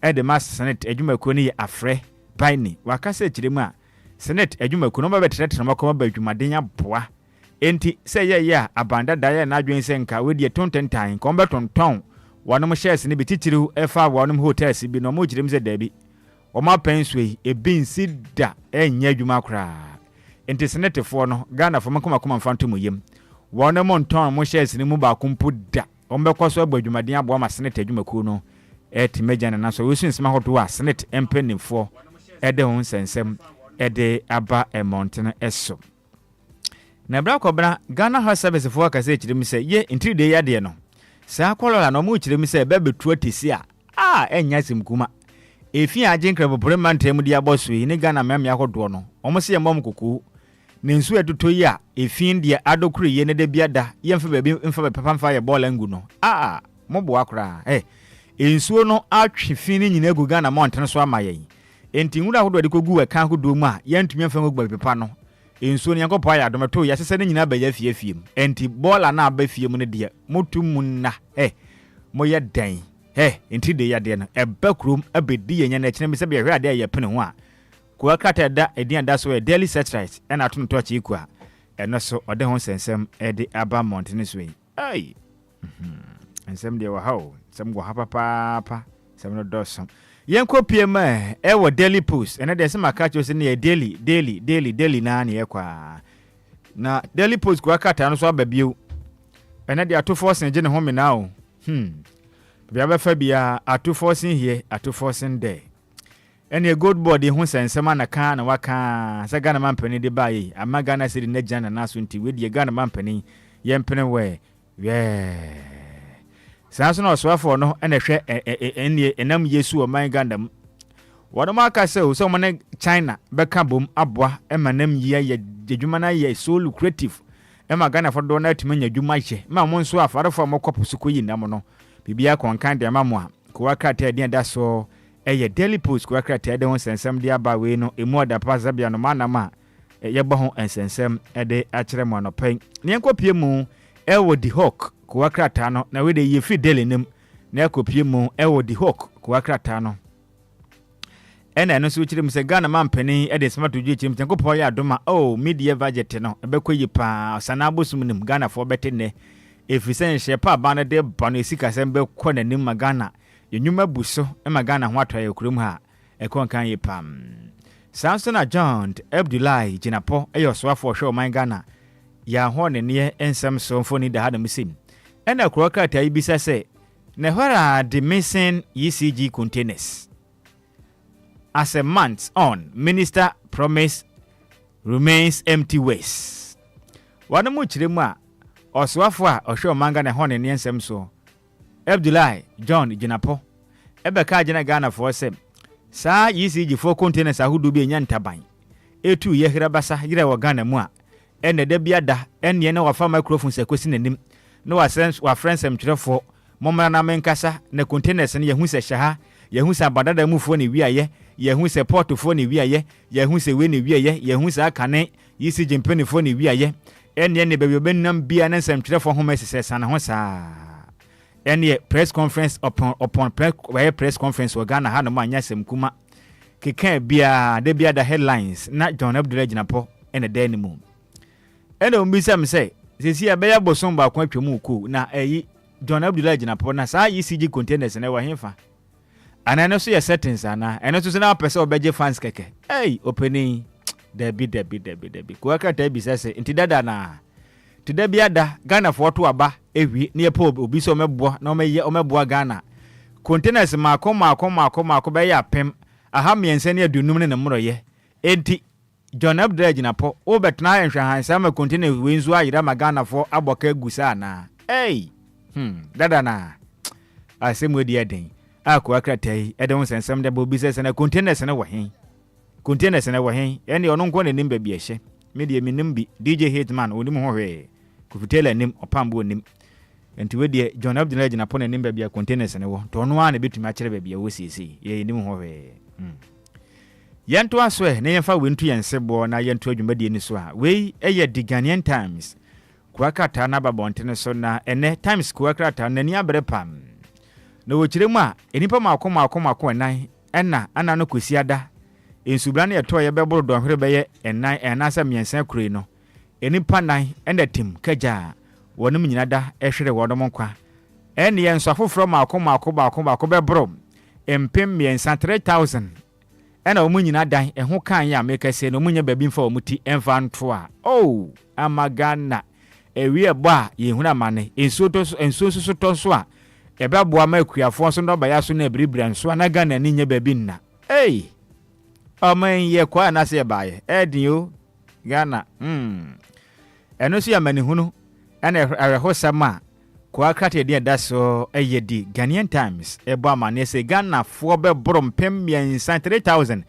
ede mas senate adwumakuo ne afre baini wakase kyeremu a senate adwumakuo no ba betrete na makoma ba adwumaden aboa enti se ye abanda daye na adwen se nka we de tontentan ko betonton wonom shares ne bititiriw efa wonom hotels bi no mo kyerem se dabi Oma penswe ebinsi da enya adwuma kra enti senate fo no Ghana fo makoma mfanto yem wonom nton mo shares ne mu ba kompo da ombekwaso abadwumaden aboa ma senate adwumakuo no eti mejana na so wesu nsema hodo a senate empenimfo ede ho nsensem ede aba mountain eso na bra kobra Ghana House Service fo akase kyerem se ye intri de yade no sa kwolola no mo kyerem se bebetu atisi a enya simkuma efi ajenkra boprema ntem dia boso yi ne Ghana mem yahodo no omo se yemom koku ne nsu etoto yi a efi de adokuru ye ne de biada yemfa baabi mfa papa mfa ye bola ngu no mobo akra ensuo no atwe fini nyina egu Ghana mountain so amaye enti nwura hodo de kogu we kan hodo mu a yentumi mfa ngogba pepa no ensuo ne yankopɔ ya dometo ya sese ne nyina ba ya fie enti bola na aba fie mu ne de motum na moye dan enti de ya de no eba krom abedi yenya na kyene me se be hwe ade ya pene ho a ko akata da edin da so we daily satellite na ato to chi ku a eno so ode ho sensem ede aba mountain so yi ensem de wa hawo sem go hapapa sem no dosom yen kopie ma wo daily post ene de sem aka cho se ne daily na ne kwa na daily post ko akata no so ababio ene de ato force nje ne ho me na o bia ba fa bia ato force here ato force there ene good body ho sensem na ka na waka sa Ghana mampani de bayi ama Ghana sidi na jana na so nti we de Ghana mampani yempene we Sanso no swafo no ene hwe enam Yesu o man Ghana wodo maka se o so mo ne China beka bom aboa emanam ye dwuma na ye so lucrative ema Ghana fo do na atuma dwuma hye ma mo nso afarefo mo kopo su koyi nam no bibia konkan de ma mo a ko wakata de da so eye daily post ko wakata de ho sensem de aba we no emu oda pasa bia no manama ye bo ho ensensem ede akere mo no pen ne nkopie mu ewo di hawk ko wakrata no na we de ye free daily nim na ekopie mu ewo di hawk ko wakrata no ena no so kyerem se Ghana mampani e de smart dwe kyerem se nkopɔ ya adoma media budget no ebekɔyi pa sana abosum nim Ghana fo bete ne efisen hye pa ba ne de ba no esika sem be kɔ nanim ma Ghana yenwuma buso e ma Ghana ho atɔ ya kurum ha ekɔ kan yi pam Samson John Abdullahi Jinapo eyoswafo hwe o man Ghana ya ho ne ne ensem so mfoni da hada misim ena kro kata yi bisa se ne hora the missing ECG containers as a month on minister promise remains empty waste wana mu kyeremu a oswafo a ohwe o man Ghana ho ne ne ensem so Abdullahi John Jinapo ebeka Ghana Ghana for se sa ECG for containers ahudu bi enya ntaban etu ye hira basa yire wo Ghana mu a ene da biada ene na wafa microphone se kwesi nanim no wa friends emtwerefo momra na menkasa na containers ne yehu se hyaha yehu se abadada mufo ne wiaye yehu se portfo ne wiaye yehu se we ne wiaye yehu se akane yisi jimpenifo ne wiaye ene be benam bia na semtwerefo ho mesese sana ho saa ene press conference upon press conference wa Ghana ha no anya semkuma keka bia de biada headlines na John Abdullah Jinapo ene dani mu ene ombisa me say sesi abeya bosom ba kwa twemu ku na John Abdullah Jinapo na sa ECG containers na wa hemfa anana so ye settings ana ene so na pese obeje fans keke opening debi ko akata bisa se nti dada na ti da biada Ghana for to aba ewi ne epo obi so meboa na omeboa Ghana containers mako be ya pem aha miense ne adunum ne mroye enti John Abdullah Jinapo obetna enhwa hansa ma container wenzu ayira ma Ghana for aboka gusa na dada na asemu di eden akwa kratai edon sensem de bo bisese na containers na wo hen ene ono nko ne nimba bi ehye media minim bi DJ Hitman onim ho hwe kufutela nim opambo onim enti we de John Abdullah Jinapo na nimba bi containers ne wo to no a na betumi akere ba bi wo sisi ye nim ho hwe Yanto aswe na yemfa wentu yensebo na yanto adwumade ni so a we eye the Ghanaian Times kuakata na babontene so na ene Times kuakata na ni abere pam na wokyire mu a enipa maako enan ɛna ana no kosiada ensubra na yeto yebɛboro dɔnhwere bɛyɛ enan ɛnasa miɛnsa kure no enipa nan ɛna tim kagya wɔnom nyina da ɛhwere wɔnom nkwa ɛne yɛn so afoforo maako bɛboro empem miɛnsa 3000 ɛna wɔn nyina dan ɛho kan ya meka se no munya baabi mfa wɔn ti ɛmfa nto a amagana ewie bɔ a yehuna amane ensuo so to so a ɛbɛboa ma akuafoɔ so no bɛya so na ebiribira nso ana Ghana ni nya baabi nna ɔman yɛ kwa na se baaye ɛdin Ghana ɛno so yɛ manihunu ɛna ɛhosam a kwa krate de da so ɛyɛ di Ghanaian Times ɛbɔ amane se Ghana foɔ bɛboro mpem 3000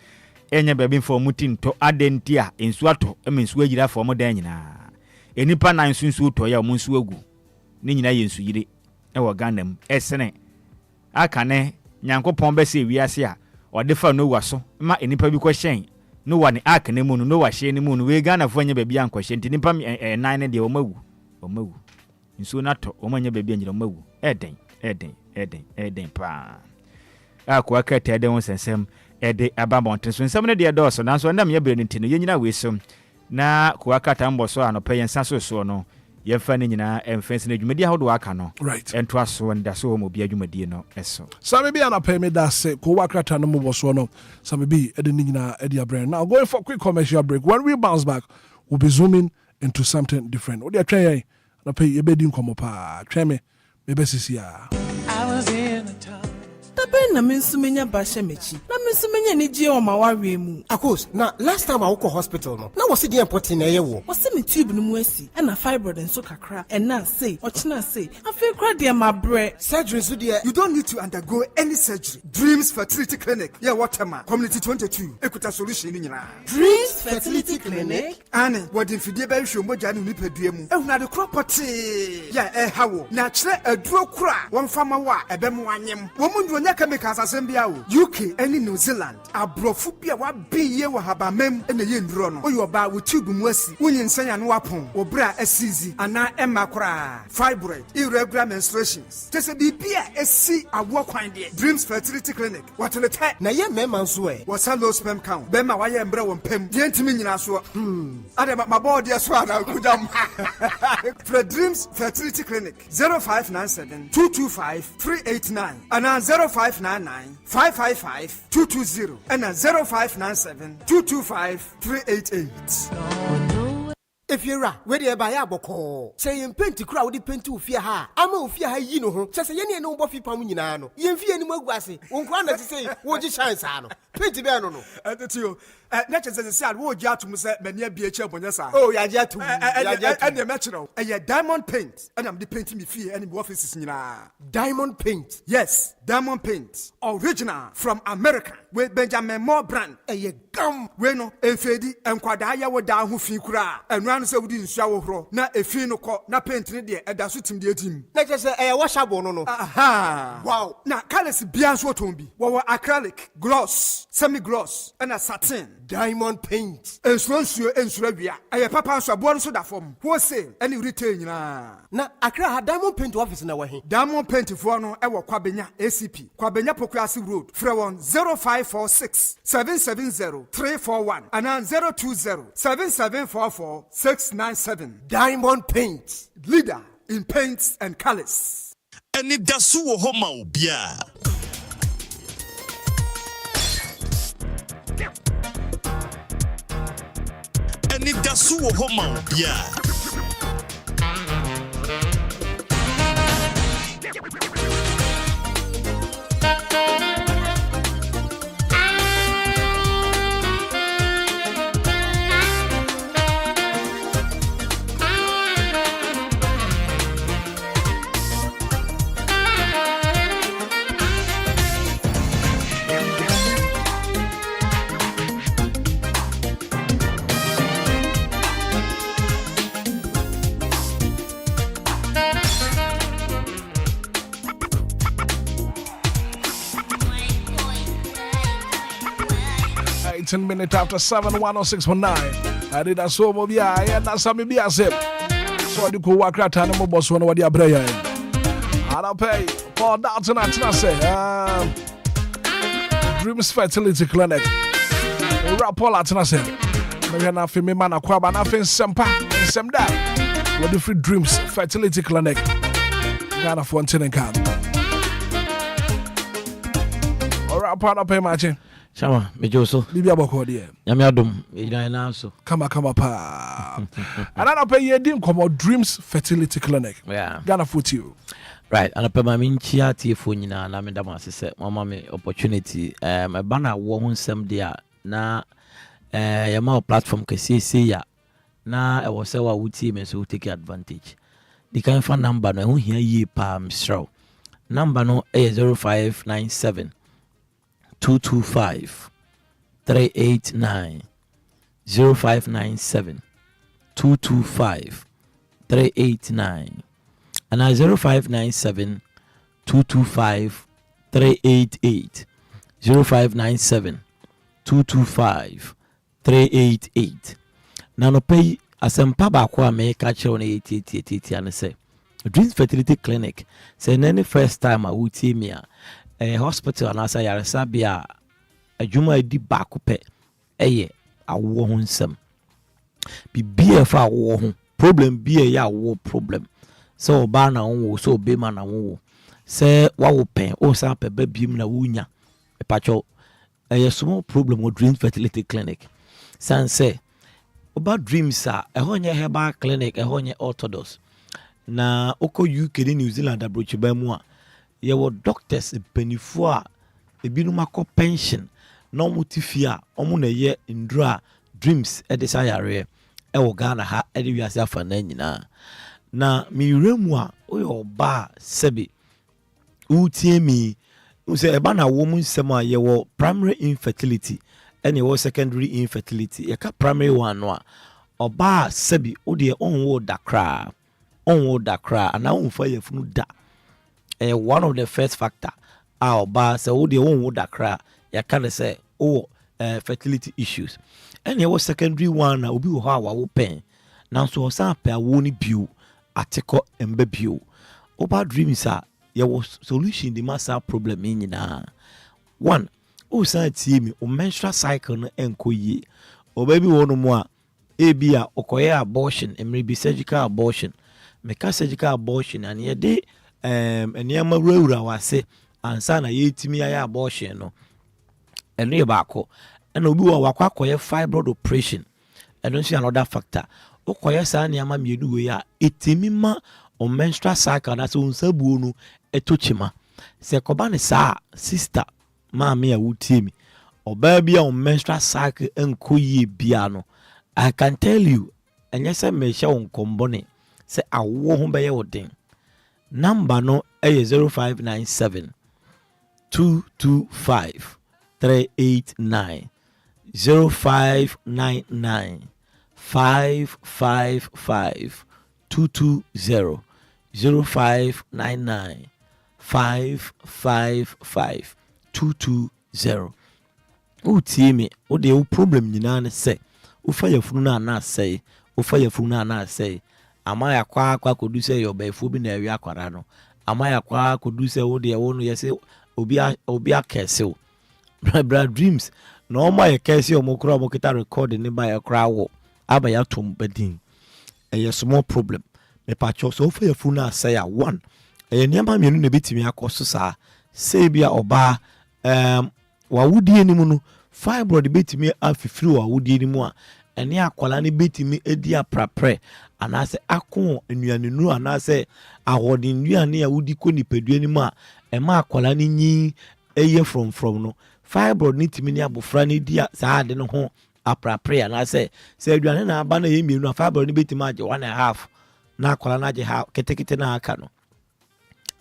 ɛnya baabi mfa wɔn ti nto adenti a ensuo ato ɛmensuo agyira fɔ wɔn dan nyinaa enipa nan nsuo to ya wɔn nsuo agu ne nyinaa yɛ nsuyire ɛwɔ Ghana mu ɛsene aka ne Nyankopɔn bɛsɛ wiase a ɔde fa no waso ma enipa bi kɔ hyɛn no wa ne aka ne mu no wa hyɛn ne mu no we Ghana fo anya baabi ankɔ hyɛn enipa nan ne de wɔn agu nsuo nato wɔn anya baabi anyira wɔn agu ɛden pa akɔ akata de wɔn sensɛm ɛde abamɔnten so nsɛm ne de dɔɔso nanso ndam yɛ bere ne ntino yɛ nyina we so na ko akata mbɔ so anɔpɛ yɛn nsa so no yɛmfa ne nyinaa ɛmfɛnsi na dwumadi ahodo aka no ɛnto aso nda so wɔ obi adwumadi no ɛso sabe bi anɔpɛ me da se ko akata no mbɔ so no sabe bi ɛde ne nyinaa ɛde abrɛ now going for quick commercial break. When we bounce back we'll be zooming into something different. What do you try anɔpɛ yɛbɛdi nkɔmɔ pa twɛ me bɛbɛsisi a I was in a town. Na mensumenya bashe mechi. Na mensumenya ni je o ma wawe mu. Akos, na last time I went to hospital no. Na wasi di important na yewo. Wasi me tube no mu asi. E na fibroid enso kakra. E na say, ochina say. Afi kra de ma bre. Surgery so there. You don't need to undergo any surgery. Dreams Fertility Clinic. Yeah, Waterma. Community 22. Ekuta solution ni nyina. Dreams Fertility Clinic. Ane, wadi mfidie ba hwe mogya ne nipadua mu. Ehuna de kropoti. Yeah, hawo. Na kire aduro kura. Wonfama wa ebemu anyem. Wo mu ndonya chemicals asembia wo. UK any New Zealand. Abrofu bia wa biye wa habamem ene ye nduro no. Oyo ba wo tube mu asi. Wonyi nsanya no wapon. Obra asizi ana emma kura. Fibroid, irregular menstruations. Tese bibia esi awo kwan de. Dreams Fertility Clinic. What le te na ye mema nso e. Wasa low sperm count. Bema wa ye mbre wo mpem. Ye ntimi nyina so. Ade ma board ye so ana kudam. For Dreams Fertility Clinic 0597 225 389 and 0599 555 220 and 0597 225 388. If you're right, where you buy a boko, say in paint crowd, paint to fear her. I'm a fear her, you know, just a yenny no buffy pamunano. You fear any more grassy, won't want to say, what you shine, Sano. Paint the banner. And the two, not as a sad word, Yatum said, Mania BHL Bonessa. Oh, Yatu, and the metro, and your diamond paint, and I'm the painting me fear any offices in Diamond paint, yes, diamond paint, original from America, with Benjamin Moore brand, and your gum, Weno, and Fedi, and Quadaya were down who fikura, and ran so within shower, na a fino call, na painting there, and that's what him the team. Let us say a wash up no. Aha, wow, now colors beyond what will be, what acrylic, gloss, semi gloss, and a satin. Diamond paint. And Swabia. I papa so born so that form. Wholesale any retail na Accra had diamond paint office in our way. Diamond paint for no ever Kwabenya ACP. Kwabenya Pokrasi Road. Frewon 0546 770 341 and 020 7744 697. Diamond paint. Leader in paints and colors. Anidaso Wɔhɔ Obia. Anidaso Wɔhɔ Obia. Minutes after 7, 106.9. Anidaso Wɔhɔ, and that's how me be a sip. So I do go work out and I'm a boss one of the Abrea. I'll pay. Oh, that's not say. Dreams Fertility Clinic. Rap all at say. Maybe na fi me man akwa ba na fi sempa sem da. What the free Dreams Fertility Clinic. Ghana for one can. All right, part of pay matching. Shama, mejoso. Libya boko die. Nyame adom, ina na so. Kama pa. Another pay ye dim come Dreams Fertility Clinic. Yeah. Ghana for you. Right, and a ma minchia tiefo nyina na me da ma sese mama me opportunity e bana wo hu nsem dia na ya ma platform ke see ya na e wo se wa wuti me so take advantage. The kind of number no hu hia yi pa msro. Number no e 0597 225 389 0597 225 389 and 0597 225 388 0597 225 388 na no pay asempa ba kwa me ka kire na 8888 ane say Dreams Fertility Clinic say any first time a wuti me a hospital and asa yaresa bia adwuma di ba ko pe eye awo ho nsem bibia fa awo ho problem bia ya awo problem so ba na wo so be ma na wo se wa wo pen o sa pe ba biem na wunya e pacho small problem with Dreams Fertility Clinic san say oba dreams a ehonye herbal clinic ehonye orthodox na oko UK ni New Zealand abrochi ba mu a ye wo doctors penifo a ebinum akọ pension na omutifia a omu na ye ndura dreams edisa yare e wo Ghana ha ede wiase afa na nyina na miremu a oyo ba sebi utie mi say eba na wo mu nsem a ye wo primary infertility and ye wo secondary infertility ye ka primary one no a oba sebi ode onwo dakra ana unfa ye funu da one of the first factor a oba say ode onwo dakra ye ka say fertility issues and ye wo secondary one na obi wo ha wa wo pen na so osan pe awo ni bio atiko embe bio oba dreams a ye was solution the massa problem in na one o sa tie o menstrual cycle no enkoyi o baby wonu mu a ebia okoye abortion emre surgical abortion meka surgical abortion and ye de enema wurawura wase ansa na ye timi ya abortion no eno ye baako ena obi wa wakwa koye fibroid operation eno nso another factor okoye sa na ama mienu we ya etimi ma o menstrual cycle na so nsabuo no etochima se koba ne sa sister ma me a wutie mi oba bia o menstrual cycle enkoyi bia no I can tell you enye se me hye won kombone se awo ho be ye wodin number no e 0597 225 389 0599 555 220 0599 555 220 utie me o de o problem nyina ne se o fa yafunu na na sei o fa yafunu na na sei ama ya kwa kodu se yo ba efu bi na awi akwara no ama ya kwa kodu se o de wo no yese obi akese o bra dreams no ma ye kese o mokro mo kita record ni ba ya kra wo aba ya tom badin a small problem me pacho so fa yafunu na sei a one niam mienu na betimi akoso sa se bia oba wa wudi enimu no fibroid betimi afifiri wa wudi enimu a ene akwala ne betimi edi aprapre anase akon enuanenu anase ahodi nnuane ya wudi ko nipadua enimu a ema akwala ne nyi eye from no fibroid ni timi ne abofra ne dia sa ade no ho aprapre anase se aduane na aba na ye mienu a fibroid ne betimi age 1.5 na akwala na age ha ketekete na aka no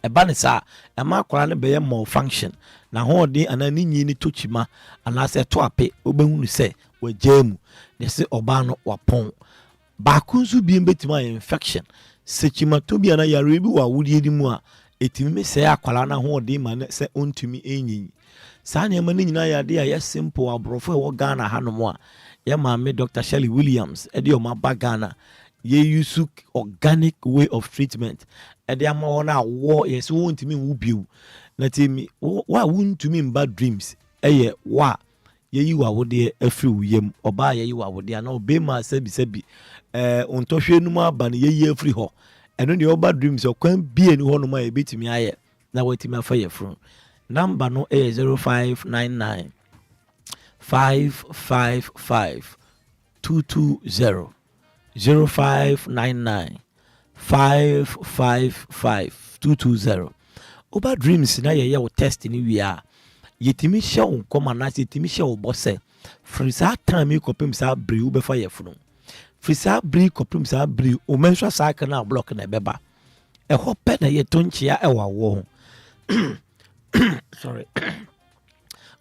ebane sa ema kwara ne beye malfunction na ho de anani nyi ni tochima anase to ape obehunu se wajemu ne se oba no wapon ba kunzu bi embetima infection sechima to bi ana yare bi wa wudi edimu a etimi me se akwara na ho de ma se ontumi enyi sa ne ma ni nyina ya de ya simple abrofo e wo Ghana hanom a ya ma me Dr. Shirley Williams e de o ma ba Ghana ye use organic way of treatment and they am on a war yes won't to me who be let me why wouldn't to me in bad dreams wa ye you are there a few yem or buy you are there no be my sebi on toshe numa ban ye free ho and on the bad dreams or can be any one of my bit me I now wait me for your phone number no 0599 555 220 0599 555 220 Oba dreams na ye wo test ni wi a yetimi hye wo nkoma na yetimi hye wo bose frisa time kopim sa bri wo befa ye funu frisa bri kopim sa bri o menhwa cycle na block na beba e ho pe na ye tonchia e wa wo sorry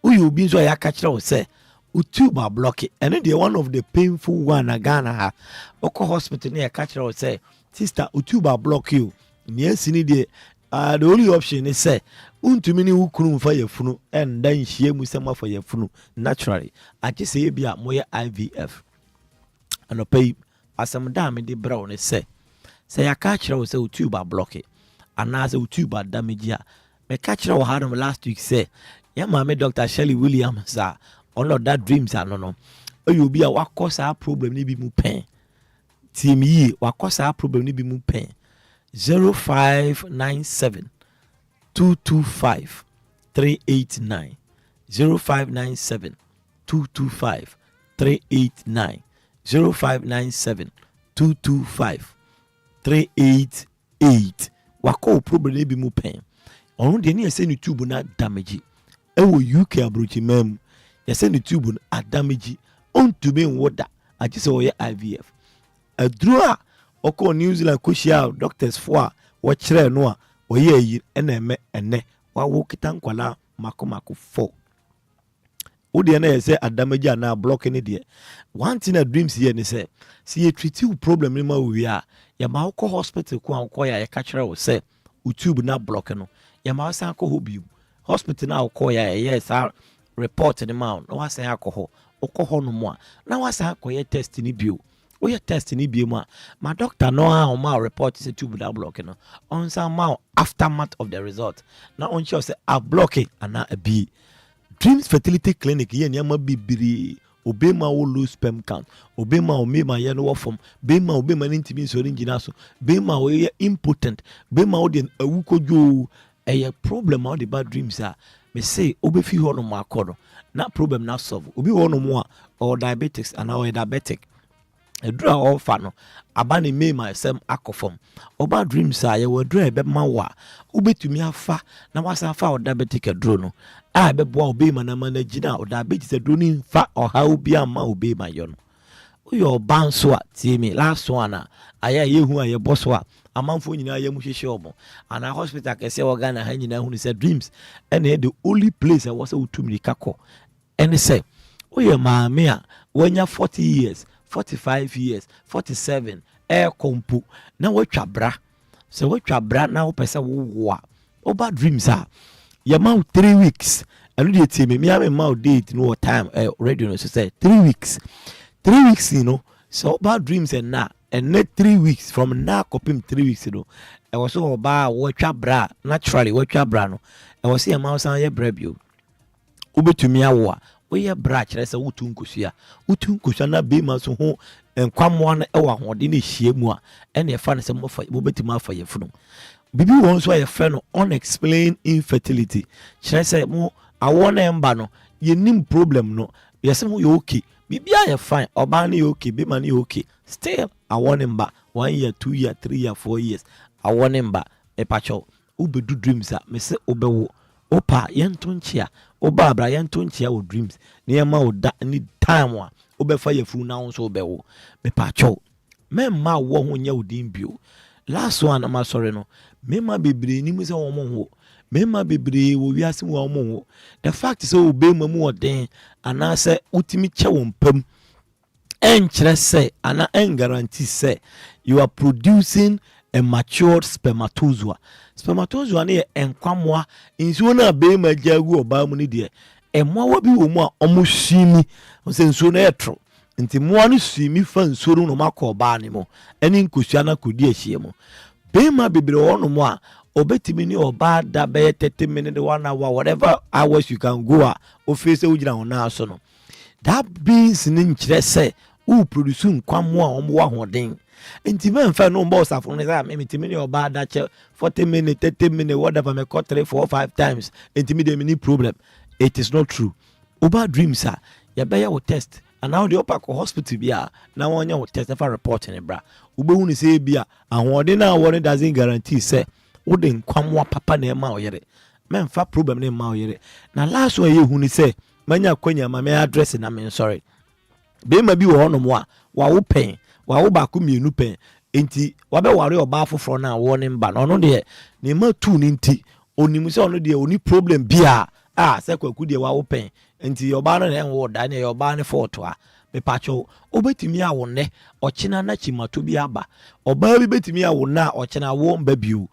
uyu obi so ya ka kire wo se utuba block it and then one of the painful one na Ghana ha oko hospital na ka kire wo se sister utuba block you niasi ni de the only option is say untumi ni ukunu fa yefunu and then hie mu sema fa yefunu naturally I just say bia moye IVF and pay asem da me de bra ne say ya ka kire wo say utuba block it and na say utuba damage ya me ka kire wo had last week say ya mama Dr. Shirley Williams all of that dreams are no you be a wa cause our problem ni bi mu pen team yi wa cause our problem ni bi mu pen 0597 225 389 0597 225 389 0597 225 388 wa call problem ni bi mu pen on de ni ese ni tube na damage e wo UK abrochi mem yese ni tube na damage on to be water agise wo ye IVF aduru a oko New Zealand koshia doctors for wo kire no a oye yi ene ene wa wo kita nkwala makomako 4 wo de na yese adamage na block ni de one thing a dreams here ni say see you treat you problem ni ma wi a ya ma wo hospital ko anko ya ka kire wo say tube na block no ya ma san ko hobi hospital na ko ya yes report ni ma no wa san akọ ho no mo na wa san akọ test ni bio o ye test ni bio ma doctor no ha o ma report say tube na block no on san ma aftermath of the result na on sure say a block and a b dreams fertility clinic ye nyama bibiri obema wo low sperm count obema o mema ye no form bema obema ntimi so ngina so bema o ye impotent bema o de awukojo a problem out the bad dreams are me say obefi ho no makodo na problem na solve obi ho no mo or diabetics and or diabetic edura all fa no abane me myself akofom oba dreams are ye wadura ebe ma wa obetumi afa na wasa fa o diabetic eduro no a be boa obe ma na managina o diabetes eduro ni fa o ha obi ama obe ma yo no uyo banso a tie me last one aya yehu aye boso a amanfo nyina aye mu hwehwe omo ana hospital kese wo Ghana ha nyina hu ni say dreams and the only place I was utumri kako and say oye maame a wanya 40 years 45 years 47 kompu na watwa bra se watwa bra na wo pese wo a oba dreams a ya ma 3 weeks anu de tie me am ma date no time radio no so say 3 weeks 3 weeks you know so bad dreams and net 3 weeks from now kopim 3 weeks you know I was so ba watwa bra naturally watwa bra no I was see am san ye bra bio ubetumi awo a we bra kire se wutu nkosua na be ma so ho enkwamo na e wa hode na hie mu a ene fa na se mo betumi afa ye funu bibi won so ye fe no unexplained infertility kire se mo awo na emba no ye nim problem no ye se mo ye okay bibi a ye fine oba na ye okay be ma na ye okay still I want him back 1 year 2 year 3 year 4 years I want him back e pacho ubedu dreams a me se obewo opa yentonchia oba abra yentonchia o dreams na yema o da ni time a obefa yefuru na won so obewo me pacho memma wo ho nya odin bio last one am sorry no memma bebre ni mu se won mo ho memma bebre wo wiase wo mo ho the fact is obe mamu odin ana se utimi che won pam enkyere say ana guarantee say you are producing a matured spermatozoa ne enkwamwa nsuo na be majagu oba mu ne de emwa wa bi wo mu a omo hwini se nsuo na etro nti mo anu sumi fa nsoro no makọ ba ne mo eni nkosua na kodi ahie mo bema bebre ono mo a obetimi ni oba da be 30 minutes 1 hour whatever hours you can go a office ujira ona so no that beans ni nkyere se u produce nkwamo a omo wa hoden nti men fa no mbo safo no say me timi ni oba da che 40 minutes 30 minutes whatever me cut 3 4 5 times nti me dey me problem. It is not true. Oba dreams are ya be ya test and now the upper hospital bia na wonya wo test for reporting bra ube hu ni say bia ahode na awon doesn't guarantee say wo de nkwamwa papa na ema oyere men fa problem na ema oyere na last one ye hu ni say manya kwanya ma me address na me sorry be ma bi wo hono mo a wa wo pen wa wo ba ko mienu pen enti wa be ware oba afoforo na wo ne mba no no de ne ma tu ni nti onimu se ono de oni problem bia se kwaku de wa wo pen enti oba no na enwo da na oba ne foto a me pacho obetimi a wo ne ochina na chimato bi aba oba bi betimi a wo na ochina wo mba biu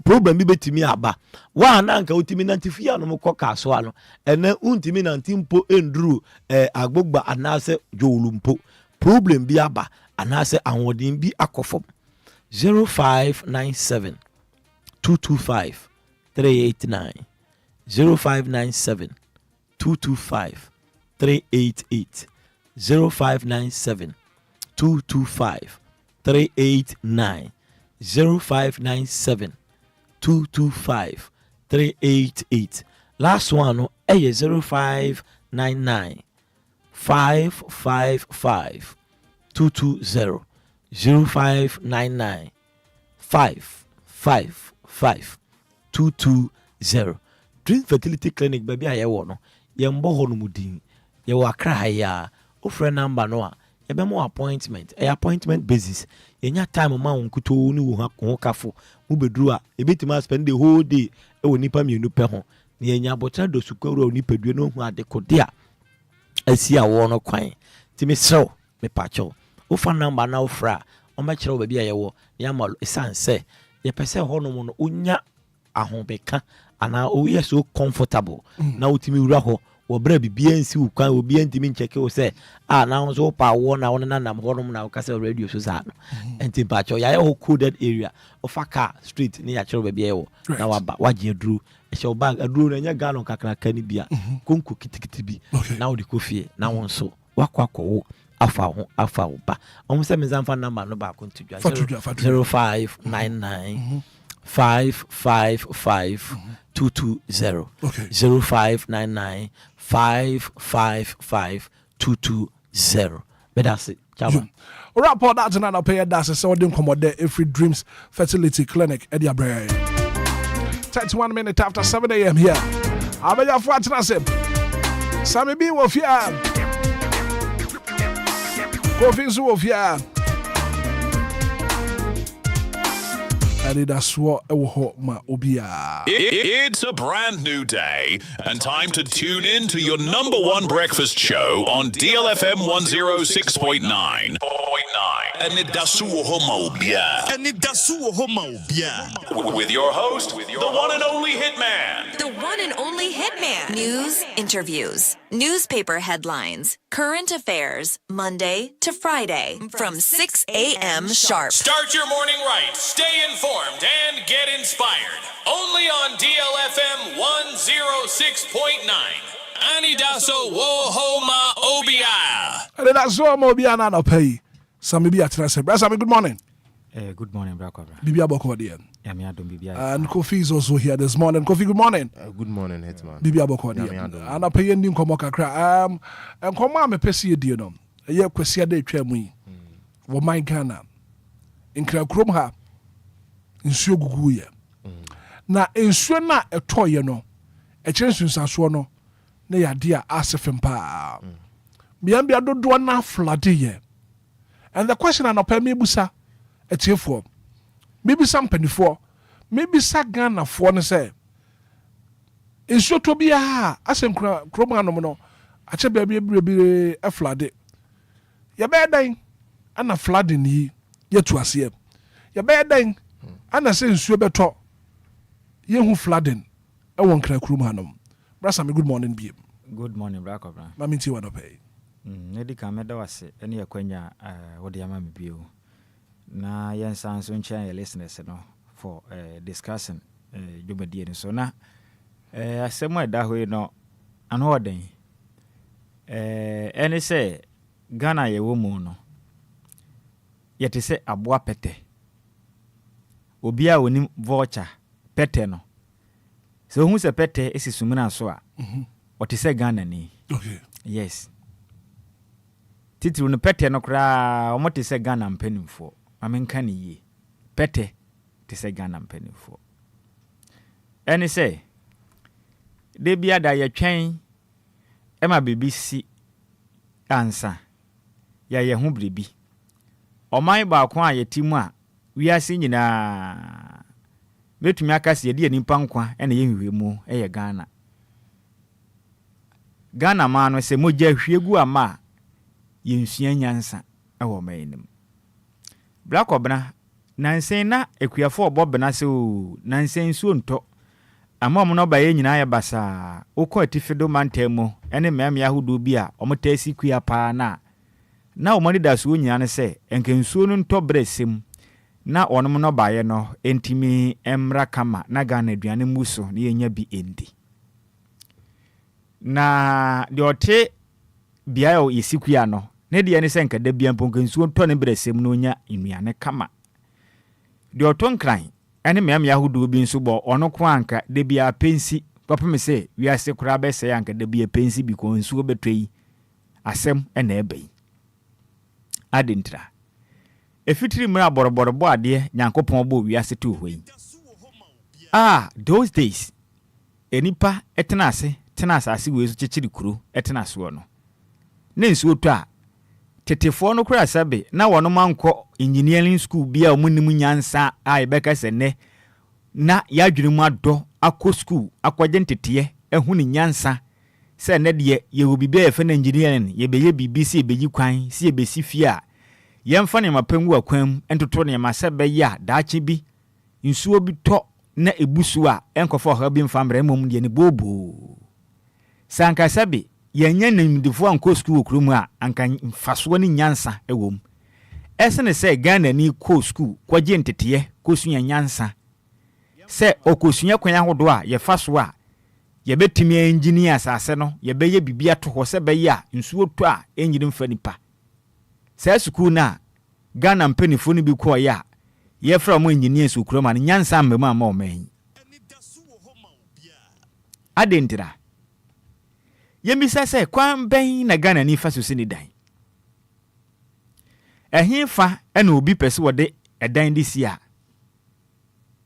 problem bi betimi aba wa na nka utimi na ntifia no mko kaso ano ene untimi na ntimpo enduru agbogba anase jowulumpo problem bi aba anase anwodin bi akofom 0597 225 389 0597 225 388 0597 225 389 0597 225 388 last one eh 0599 555 220 0599 555 220 Dream Fertility Clinic baby ayewo no yembo ho no mudin ye wa kra ya ofre number no a ye be mo appointment appointment basis yenya time ma wonkuto ni wo ho kafo mu beduru a ebetima spend the whole day e woni pa mienu pe ho na yenya botra do sukwuru oni padue no hu adekode a asi awo no kwan ti me sew me pacho ofa number na ofra o ma kire wo baby ayewo ya ma esanse ye pese ho no mo no onya ahobeka ana o yes so comfortable na utimi wura ho wo bra bibia nsi ukwan obi antimi ncheke wo se na so pa wo na wona nam ho no na wo kase radio so sa no enti pa cho ya ho coded area of car street ni ya chero bibia wo na waba waje aduru e she bag aduru na nya galon kakraka ni bia konko kitikiti bi na wo de kofie na won so wakwakwo wo afa wo ba omo se mezamfa number no ba kontidwa 0599 555 220 0599 555 220. But that's it. Rapport that tonight I'll pay that's a sudden commode every dreams fertility clinic at your brain. 31 minutes after 7 a.m. here. I'll be your father nasib. Sammy B wolf here. Kofi wolf here. Anidaso Wɔhɔ ma Obia. It's a brand new day and time to tune in to your number one breakfast show on DLFM 106.9. Anidaso Wɔhɔ ma Obia. Anidaso Wɔhɔ ma Obia. With your host, the one and only Hitman. The one and only Hitman. News, interviews, newspaper headlines, current affairs, Monday to Friday from 6 a.m. sharp. Start your morning right, stay informed, and get inspired. Only on DLFM 106.9. Anidaso Wɔhɔ ma Obia. Anidaso ma Obia na no pay. Sammy B at Nasib. Brother, good morning. Good morning, Brother. Bibia Boko there. And Kofi is also here this morning. Kofi, good morning. Good morning, Hitman. Bibia Boko there. And I pay you komo kakra. And komo me pesi die no. Ye kwesi ade twam yi. Wo man Ghana. Nkra krom ha. Nsuo gugu ye. Na nsuo na etoye no. E chensunsaso no. Na yade a asefem pa. Biambia dodo na flood ye. And the question I pay me busa etiefo. Maybe some penifo. Maybe sa Ghana for ne say. Nsuo to bia asem krom ha no no. Ache bia bi e flood. Ya be dan ana flooding yi yetu ase. Ya be dan ana se nsuo beto. Ye hu flooding e won kra krom ha no. Brasa me good morning bi. Good morning, Brother. Mami ti wa no pay. Nedi kameda wase ene yakwanya wode ama me bio na yensan so nchen your listeners no for discussing dwumadie no so na asemo da hoye no ano oden ene se Ghana ye wo mu no yete se aboa pete Obia onim voucher pete no so hu se pete esi sumina so a ote se Ghana ni Okay. yes titiri no pete no kra omote se Ghana mpanimfo amenka ne yi pete te se Ghana mpanimfo ene se de bia da ye twen ema BBC ansa ya ye hu bribi oman ba ko a yetimu a wiase nyina betumi akase ye de nipa nkwa ene ye hwehwemu eye Ghana ma no se moja hwiegu ama yensua nyansa ewo mayinim Black obna nansen na ekuafo obobna se o nansen su onto ama mo no ba ye nyina ya basa okọ atifido mantemu ene mmemme ahodo bi a omotasi kua pa na omanidaso nyina ne se enkensuo no nto bresem na onom no ba ye no entimi emra kama na Ghana aduane muso na yenya bi endi na de ote bia o yesikua no ne de ne se nkada bia mponkensuo nto ne bresem no nya enuane kama de oto nkran ene mmemme ahodo bi nso bo ono ko anka de bia pensi papa me se wiase kura be se anka de bia pensi bi ko nsuo betwei asem ena ebai adentra efitiri mra boroborobo ade nyankopon bo wiase to hoi those days enipa tena asase we so chechiri kuro etena so no ne nsuo to a tetefo no kura sabe na wono manko engineering school bia omunim nyansa a ebeka se ne na yadwene mu ado akọ school akwaje ntete ehu ni nyansa se ne de ye obi be efe na engineering ye beye BBC ebeyi kwan si ebesi fie a yemfa ne mapangu akwam entoto ne masebe ya daachi bi nsuo bi to na ebusu a enkofo ha bi mfa mra mom de ne bobo sanka sabe yenya nimdifo anko school okrum a anka mfaso ne nyansa ewom esene se Ghana ni ko school kwaje ntete kosunya nyansa se okosunya kwan ahodo a ye faso a ye betimi engineer asase no ye beye bibia to ho se be ya nsuo to a enyiri mfa nipa se school na Ghana mpanifo ni bi ko ya ye fra mo engineer su kuroma ne nyansa mbem ama o man Anidaso Wɔhɔ Obia adentira ye misa se kwan ben na Ghana ni faso se ni dan ehinfa ena obi pese wode edan disi a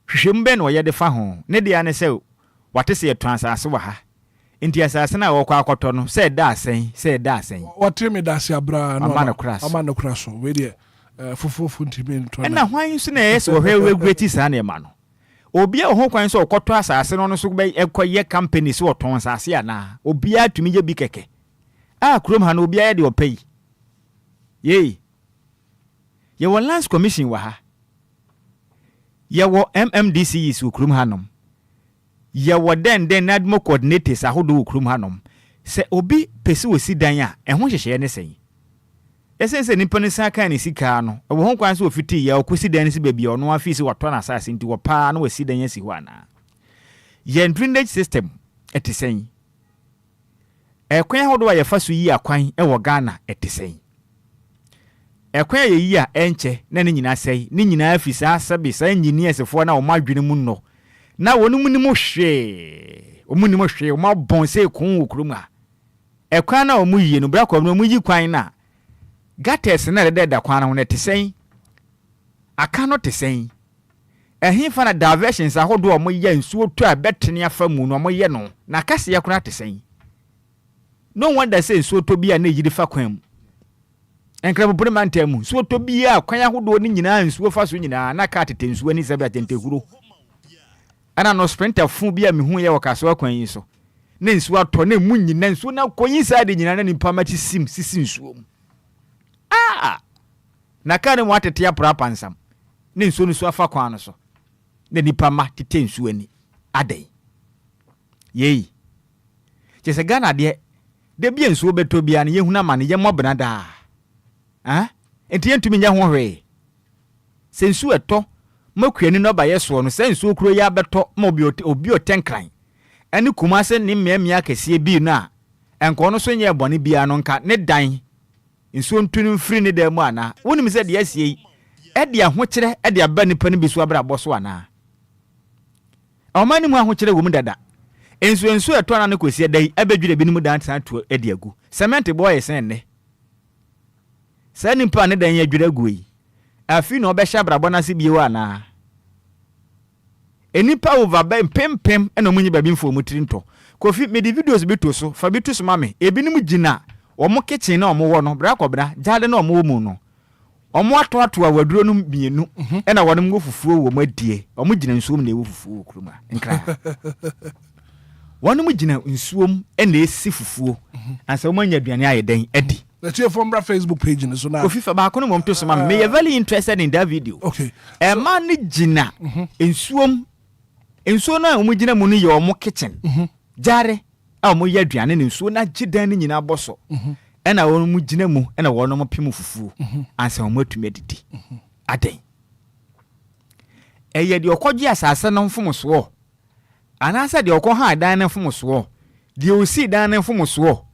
hwehwem ben wo ye de fa ho ne de ane se wate se transase wa ha enti asase na wo kwa akoto no se da asen Wate me da se abra no amana kraso we de fufufu ntimi nto na hwan so na yes wo hwe great sa na ma no obia ho kwan so okoto asase no so be ekoye company so oton asase ana obia tumi je bi keke krom ha no obia ye de opay ye wo lands commission wa ha ye wo MMDC is krom hanom ye wo den admo coordinators ahodo krom hanom se obi pese osi dan a ehho hyehye ne sen esense nipa ne saka ne sika no wo ho kwan so ofiti ya okosi dan si baabi ono afisi wato na asase nti wo pa na wasi dan asi ho ana ye drainage system etisen ekwan ahodo a ye fa so yi akwan wo Ghana etisen ekwan ye yi a enche na ne nyina sei ne nyina afisa asabe sa engineers fo na o madwene mu no na wonu mu hwe o ma bon se kun okruma ekwan na o mu yi no bra kwa no mu yi kwan na gates na da kwan na ho ne tesen aka no tesen ehinfa na diversions ahodo o mo ye nsuo to a betene afa mu no mo ye no na kase ya kura tesen no wonder say nsuo to bia na yiri fa kwan mu enkra popore mantem nsuo to bia kwan ahodo ni nyina nsuo fa so nyina na ka tete nsuo ni sabe atentehuro ana no sprinter fu bia mehu ye wakaso kwan yi so na nsuo ato na mu nyina nsuo na konyi side nyina na nipa machi sisi nsuo mu na ka ne mo atete apra pansam na nsuo no so afa kwan no so na nipa ma tete nsuo ani adai yei chese Ghana de de bi nsuo beto bia ne yehuna ma ne ye mobena da enti yentumi nya ho hwe se nsuo eto makuani no ba yeso no se nsuo kuro ya beto ma obi otenkran ene kumase ne mmea akese bi na enko no so nye bone bia no nka ne dan nsuo ntunu mfiri ne da mu ana wonim se de asie e de ahokere e de aba nipa ne bisu abra boso ana omani mu ahokere wo mu dada ensuo eto na ne kosie dai abedwire bi ne mu dan tan to e de agu cement boy sen ne sa nipa ne dan ya dwire agu yi afi no be sha brabo na se biwo ana enipa over ben pempem ena munyi ba bi mfo mutiri nto kofi me di videos bi to so fa bi to so mame ebinim gina omo kitchen na omo wo no bra kobra jade na omo wo mu no omo ato awaduro no bienu ena wonom go fufuo wo madie omo gina nsuom na ewo fufuo kuruma nkra wonom gina nsuom ena esi fufuo ansa wo manya aduane ayeden adi. Let's hear from our Facebook page in so now. Kofi fa ba kono mom to so mame me very interested in that video. Okay. E man ni gina nsuom ensuo na omo gina mu no ye omo kitchen jare a omo ye aduane ne nsuo na gidan ni nyina boso ena won mu gina mu ena won mo pem fufuo ansa omo atumi adidi aden eye de okoje asase no mfomso anasa de okọ ha dan ne mfomso de osi dan ne mfomso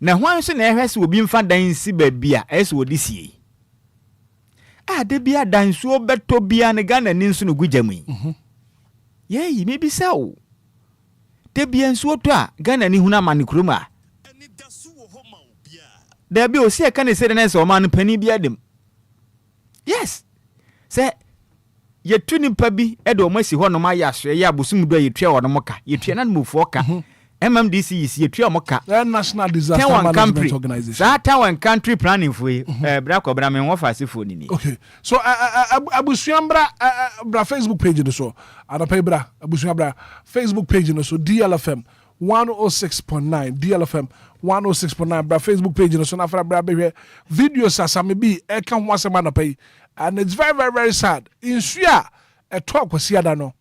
na hwan so na ehwese obi mfa dan si babia ese odisie de bia dan suo beto bia ne Ghana ni nso no gujamui yeyi maybe so de bia nsuo to a Ghana ni huna mane kuruma Anidaso Wɔhɔ ma Obia. da bi o se ka ne se na se o man pani bia dem yes se ye tuni pa bi e de o masi ho no ma ya so ye abosum do ye tua wo no moka ye tua na no mufo ka MMDC is ye tua moka National Disaster Management Organization. That town country planning for bra ko bra me wo fa se phone ni. Okay. So abusuambra bra Facebook page no so. Ada pay bra abusuambra Facebook page no so DLFM 106.9 DLFM 106.9 bra Facebook page no so na fra bra be videos asame bi e kan ho asema na pay and it's very very very sad. In Sua e talk kwasi ada no.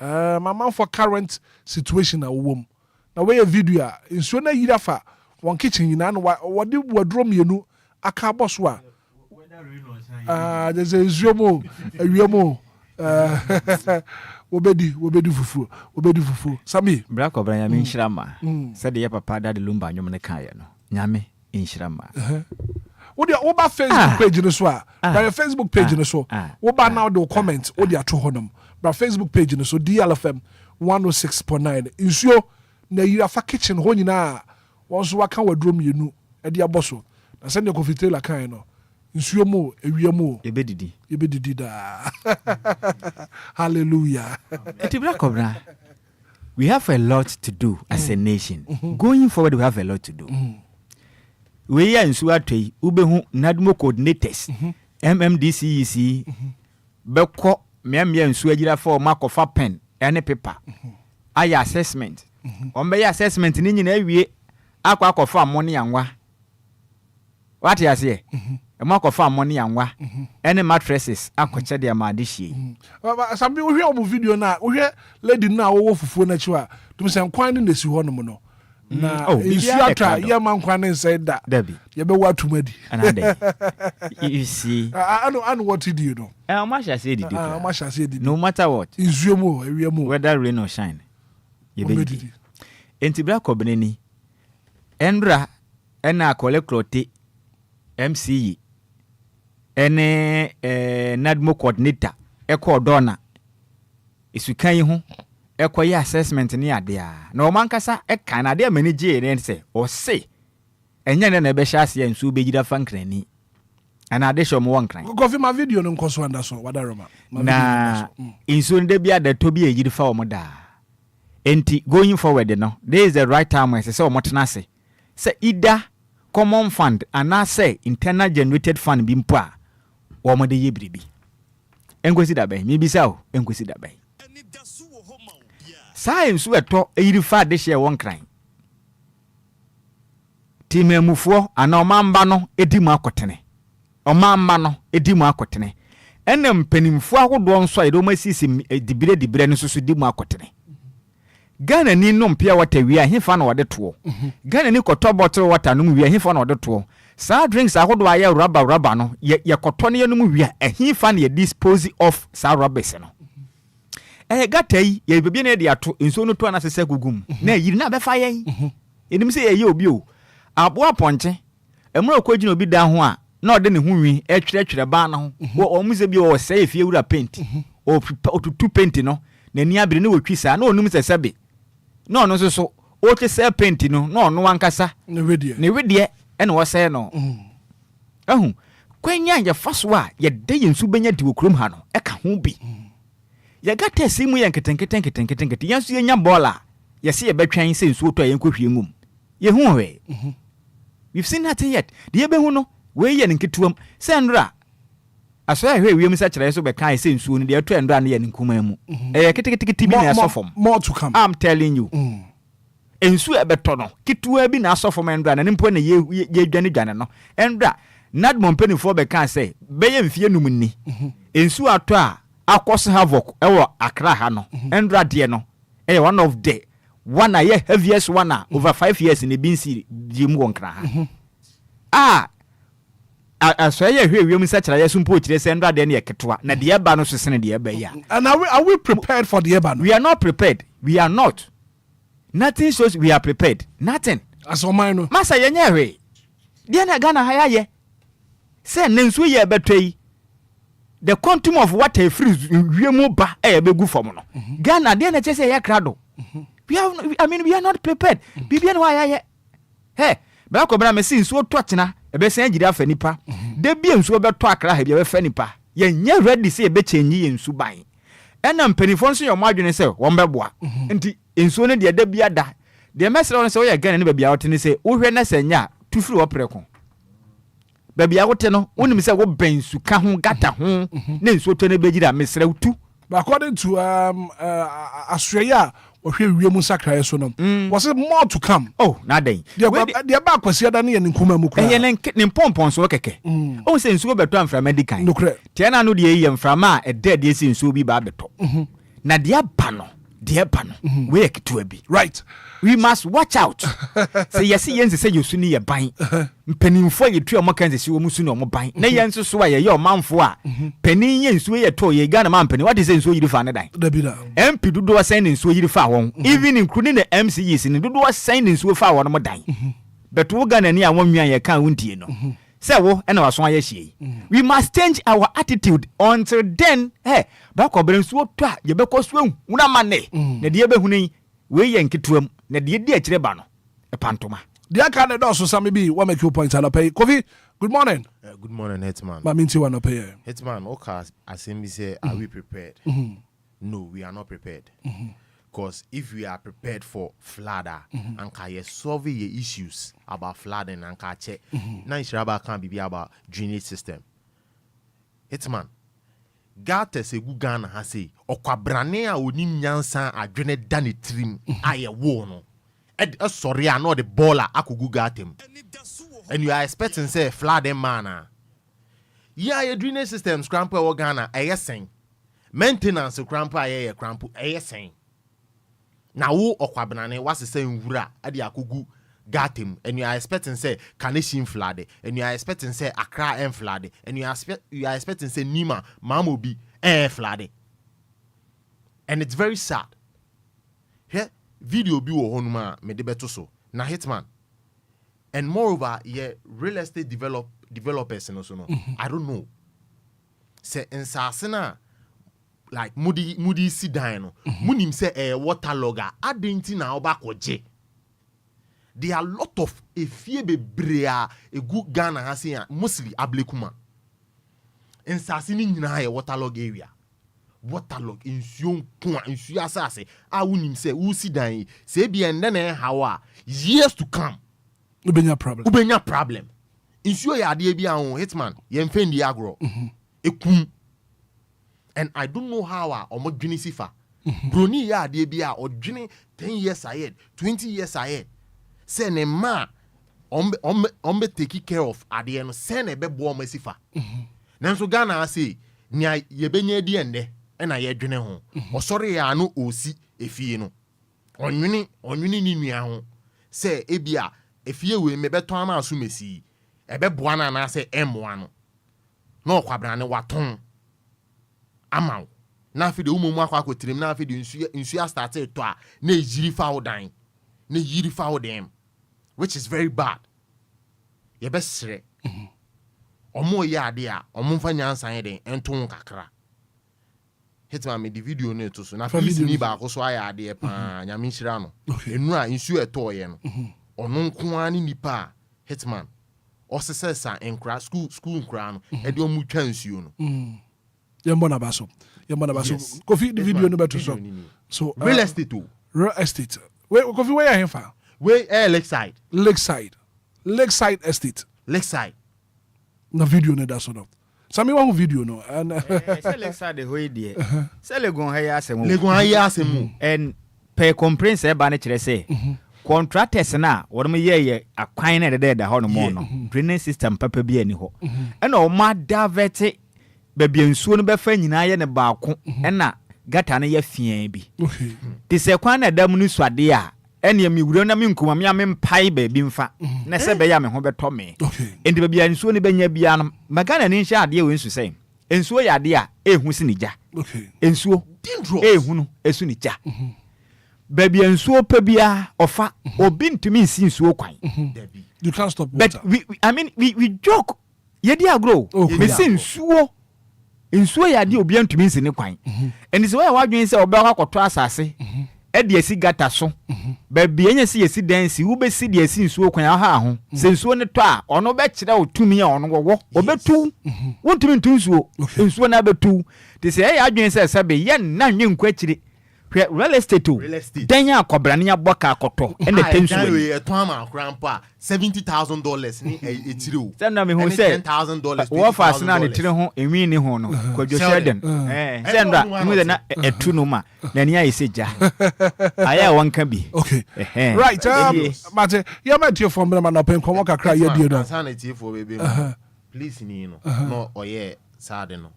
My man for current situation na wom. Na we video a nsuo na yira fa won kitchen yina no what the wardrobe yenu aka boso a there's a nsuo mo obedi fufu sami bra ko bra nyame nhyirama said ye papa dad Lumba nyom ne kan ye no nyame nhyirama wo ba Facebook page no so a by Facebook page no so wo ba now the comment wo dia to honum by Facebook page no so DLFM 106.9 nsuo na yira fa kitchen ho nyina won so waka wardrobe yenu e dia boso na se ne confitela kan no nsuo mo ewie mo ebedidi da hallelujah etibra kobra we have a lot to do as a nation going forward we have a lot to do we ya nsuo atoi ubehu nadmo coordinators MMDCEC beko me nsuo agira for makofa pen ene paper aya assessment ombe ya assessment ni nyina awie akwa amone yanwa what you say makofa amone yanwa ene mattresses akoche de amade hie sabi wo hwe obu video na wo hwe lady na wo fufuo na chiwa tum se nkwan ni nesi ho no no na nsuo atra ye man kwan ni say da ye be watumadi anade you see I know what to do you know masha say no matter what nsuo mo ewie mo whether rain or shine ye be di entibra kobneni endra ena koleklote MCE ene nadmo coordinator eko dona isukan yi ho eko ye assessment ni ade a na o mankasa eka na ade manage ne se o se enya ne na be hya ase nsu be gida fankrani ana ade show mo wankran go fi ma video no nkoso anda so wadaroma na insu nde bia da to bi egidi fa o mo da enti going forward no there is the right time I say o mo tena se ida common fund and I say internal generated fund bi mpo a wo mo de ye bribi enkwesi da bai mi bi sa o enkwesi da bai Anidaso Wɔhɔ ma Obia. science weto eyiri fa de hye won kran timemufo ana omamba no edimu akotene omamba no edimu akotene ene mpanimfo ahodo nso ayedo masisi dibire no so dimu akotene Ghana ni nom pia water we hefa na wode to Ghana ni koto bottle water no we hefa na wode to sa drinks ahodo aye rubber no ye koto ne no mu we hefa na ye dispose of sa rubbers no gatai ye bebie na de ato enso no to na sese gugum na yiri na befa yen enim se ye obi o abo aponche emro kwagina obi da ho a na ode ne ho wi etwere ba na ho o mu se bi o se efie wura paint o tutu paint no na ni abire na wotwi sa na onum se sebe no no so o che se paint no no no wankasa ne wedie e na wo se no ahu kwanya ye faso a ye de yensu benya di okrom ha no e ka ho bi ye gata simu ye nketenkete yansu ye nya bola ye se ye betwan se nsu to ye nkohwie ngum ye hu hwe we've seen that yet de be hu no we ye nketuam se ndra aso ya hwe wiem sa kire so be kan se nsu no de to ndra na ye nkuma mu ketekete bi na asofom more to come. I'm telling you ensu e beto no ketua bi na asofom ndra na nimpo na ye dwane no ndra nad mompenifo be kan se be ye mfie num ni ensu ato a akos havoc ewo Accra ha no ndra de no one of the one a heaviest one over 5 years in the binsi jimu wonkra ha aso ye hwe wiem sa kira yesu mpo kire se ndra de na yeketoa na de eba no sesene de eba ya And are we prepared for the eba? We are not prepared. We are not. Nothing shows we are prepared. Nothing. As o mine no. Masa ye nya hwe. De na Ghana ha ye. Se nensu ye betwei. The quantum of water freeze wiemu ba e begu fom no. Ghana de na chese ye krado. We are not prepared. Bibia no ya ye. Hey, ba ko bra me sin so to tena e be san gidi afa nipa. De bia nsu obeto Accra ha bia be fa nipa. Ye nya ready se e be chenyi ye nsu ban. Ena mpenifo nso ye omadwene se won beboa. Nti nsu ne de bia da. De mesere won se wo ye Ghana ne bia wote ne se wo hwe na sanya tufiri wo preko. Bia wote no wonim se wo bensu ka ho gata ho ne nsu to ne begira mesere wutu. But according to Australia, was it more to come? Oh, nothing. The back was here than in Kumamuka. And pompons so keke. Oh, since we beton from medical. No credit. Tiana no the AM from a dead yes in Subi Babeto. Na dear pano, wake to a be. Right. We must watch out. Say yes, Yenzi say you soon a buying. Penny for you 2 more kinds of Musuno mobile. Nay, answer so your man for penny and sway a toy, ye got a man penny. What is in so you find a dime? MP do a sending so you found, even including the MCs in the do a sending so far one more dime. But we're gonna near 1 million account, you know. So, and our swan she. We must change our attitude until then. Hey, back of brain so twa, ye beko swim, una money. The dear Behuni, we yank na de di akire ba no e pantoma dia ka ne do so sa me bi what make you point and pay Kofi. Good morning. Good morning, Hitman. Ma minti one pay Hitman, okay, asem say are we prepared? No, we are not prepared. Because if we are prepared for flood and can solve your issues about flooding and can check na insuraba can be about drainage system. Hitman, gata se gu Ghana ha say okwabrane a oni nyansa adwene dane trim aye wo no sorry I know the baller akugu gatem and you are expecting say flood them man yeah your drainage system scramp o Ghana ayesen maintenance cramp aye cramp ayesen na wo okwabrane was say nwura ade akugu gatem and you are expecting say Kaneshim flood and you are expecting say Accra and flood and you are expecting say Nima Mamobi flood and it's very sad. Here video bi wo honuma me de beto so na Hitman and moreover real estate developers no so no I don't know say ensasena like mudi sidan no munim say waterlogger adenti na obakoje. There are a lot of efie bebrea a good Ghana has here mostly ablekuma. In Sassini nyina waterlog area. Waterlog in Sion Pua in Suasase. I wouldn't say Usidan, Sabi and then how years to come. Ubenya problem. In Sua Yadibia on Hitman, Yemfendi Agro. Ekum. And I don't know how or more Junisifa. Bruni Yadibia or Juni 10 years ahead, 20 years ahead. Send a man ombe take care of at the end send a bebo mesifa. Nanso Ghana say nia yebenye di ende na ye dwene ho. O sorry ya no osi efie no. onwini ni nua ho se ebia efie we mebeto ama aso mesi ebeboa na na se emoa no na okwabra ne waton amaw na afi de umomu akwakotirim na afi de nsu start to a na ejiri fa wodan na yiri fa wodem which is very bad ye besre omo ye ade a omo mfa nyansan den enton kakra Hitman me the video no to so na police ni ba akoso aya ade pa nyame nhira no enura nsu eto ye no ono nko ani nipa Hitman osesesa Enquires school nkra no e de omu twa nsuo no yembo na baso Kofi the video no beto so real estate wait Kofi where you here we Lakeside estate na video no da so no Sami one video no and Lakeside the way there say legon haya asemu and per complaints e ba na kire say contractors na wodem ye akwan na de ho no mo no drainage system papa bi ani ho e na o ma davete babia nsuo no befa nyina ye ne baako e na gata na ye fian bi ti se kwan na dam no suade a ene mi wuro na mi nkoma mi ampai ba bi mfa na se be ya me ho beto me enti babia nsuo ne benya bia no magana ni nhia ade we nsu sei nsuo ya ade a ehu si ni ja nsuo ehu no esu ni ja babia nsuo pa bia ofa obi ntumi nsi nsuo kwan you can't stop water but we joke ye dia grow me si nsuo ya ade obi ntumi nsi ni kwan enti se wa wadwen se oba kwakoto asase e de esi gata so babia enya si yesi dansi wo be si de esi nsuo kwan ha ho se nsuo ne to a ono be kire otumi a ono wo obetu wontumi ntu nsuo na betu te se ya adwen se be ye na nwe nkwachire real estate danya akobra ne aboka akoto ene tensu we eto ama akrampa $70,000 ni etire se na me hu se $10,000 wo fast na ne tire ho enwi ni ho no kwadwo sheden se nda mu de na etu no ma na ne ayi seja aya wanka bi okay right mate ya ma tie from na na pen komo kakra ya die do sana tie for baby please ni no no oye sad no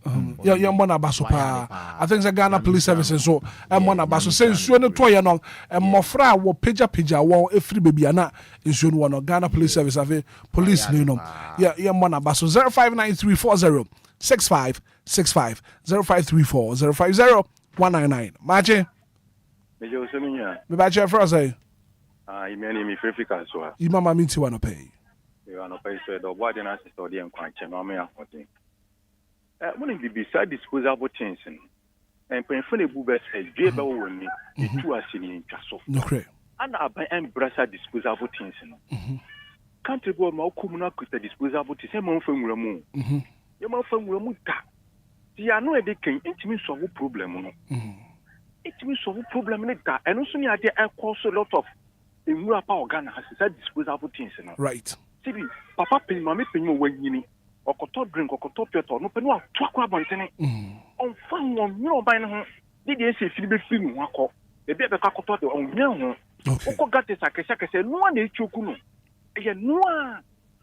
ya mbona baso pa I think the Ghana Police Service so mbona baso say nsuo ne to ye no mmofra wo peja won efri baby ana nsuo no no Ghana Police Service ave police ni no ya mbona baso 0593406565 0534050199 mache mejo seminya me ba che for say imeni mi frifika so imama minti wa no pay you are no pay so the body na sister dey nkwanche no me afotin when it be beside disposable things and penfone bu be say dwe be wo ni tu asini ntwaso no cre and aban embrace disposable things no country board ma okum na kuta disposable things e ma mfa nwura mu ye ma mfa nwura mu da ti ano e de kan intimi solve problem no intimi solve problem ni da eno so ni ade e cause a lot of nwura pa organ has disposable things no right tibi papa pen ma me pen mo wanyini okoto drink okoto peto no penu ato akwa bontene on fa won nyiro ban ne ho de de ese firi be firi mu akọ e be be kakoto de on nya ho okọ gate sakese no na echoku no e no a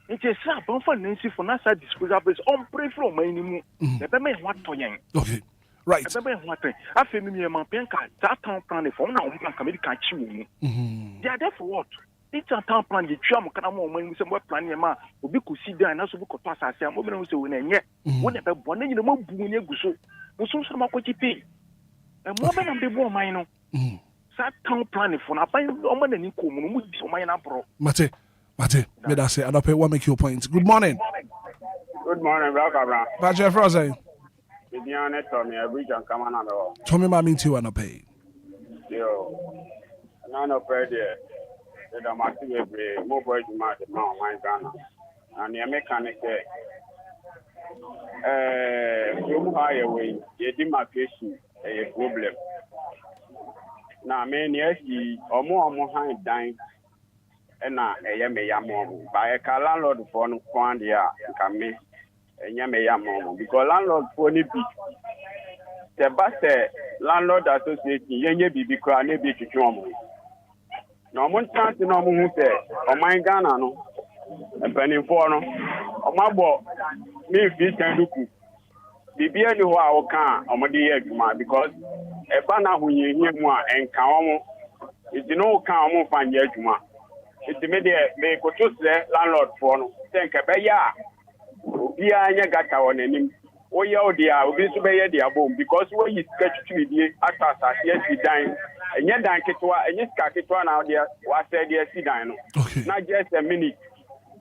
nti sa ban fa nansi for na sa disposable on pray from my ni mu e be me ho ato yen okay right e be me ho ato afi mi man pen ka that town plan for na on plan ka me ka chi wo mu they are there for what it's a town plan the tram kana mo man se mo plan ye ma obi ko si dan na so bi ko to asase am obi na so we na nye won e be bo na nyina mo bu ni aguso mo so so ma ko chi pe e mo be na be bo man no sa town plan for na ban o ma na ni ko mu no mu di o man na bro mate me da say adope what make your point good morning brother ba je froze Bidiane to me every jan kama na do to me ma minti wa na pay yo na no pay there the massive mo boy juma de ma wan Ghana and the mechanic from higher way the demarcation a problem na me near he omo hand dying na me ya mom by a landlord for no kwan dia nka me me ya mom because landlord for ni bi the best landlord association yenye bibi kwa na bi twetwe omo na mo chance na mo hu se o man Ghana no empanimfo no o mabo me fi tanduku bibia ni ho a o kan o mo de ye adwuma because e ba na ho yehie mu a enka o mo It's no can more find yet. It's the media may go to the landlord for no. Thank a bear. Obia got our name. Oh, yeah, dear, we be the above because when you sketch to the actors are yes, we dine. And yet, Danketwa, and yes, Kaketwa now, there was said, yes, dino. Not just a minute.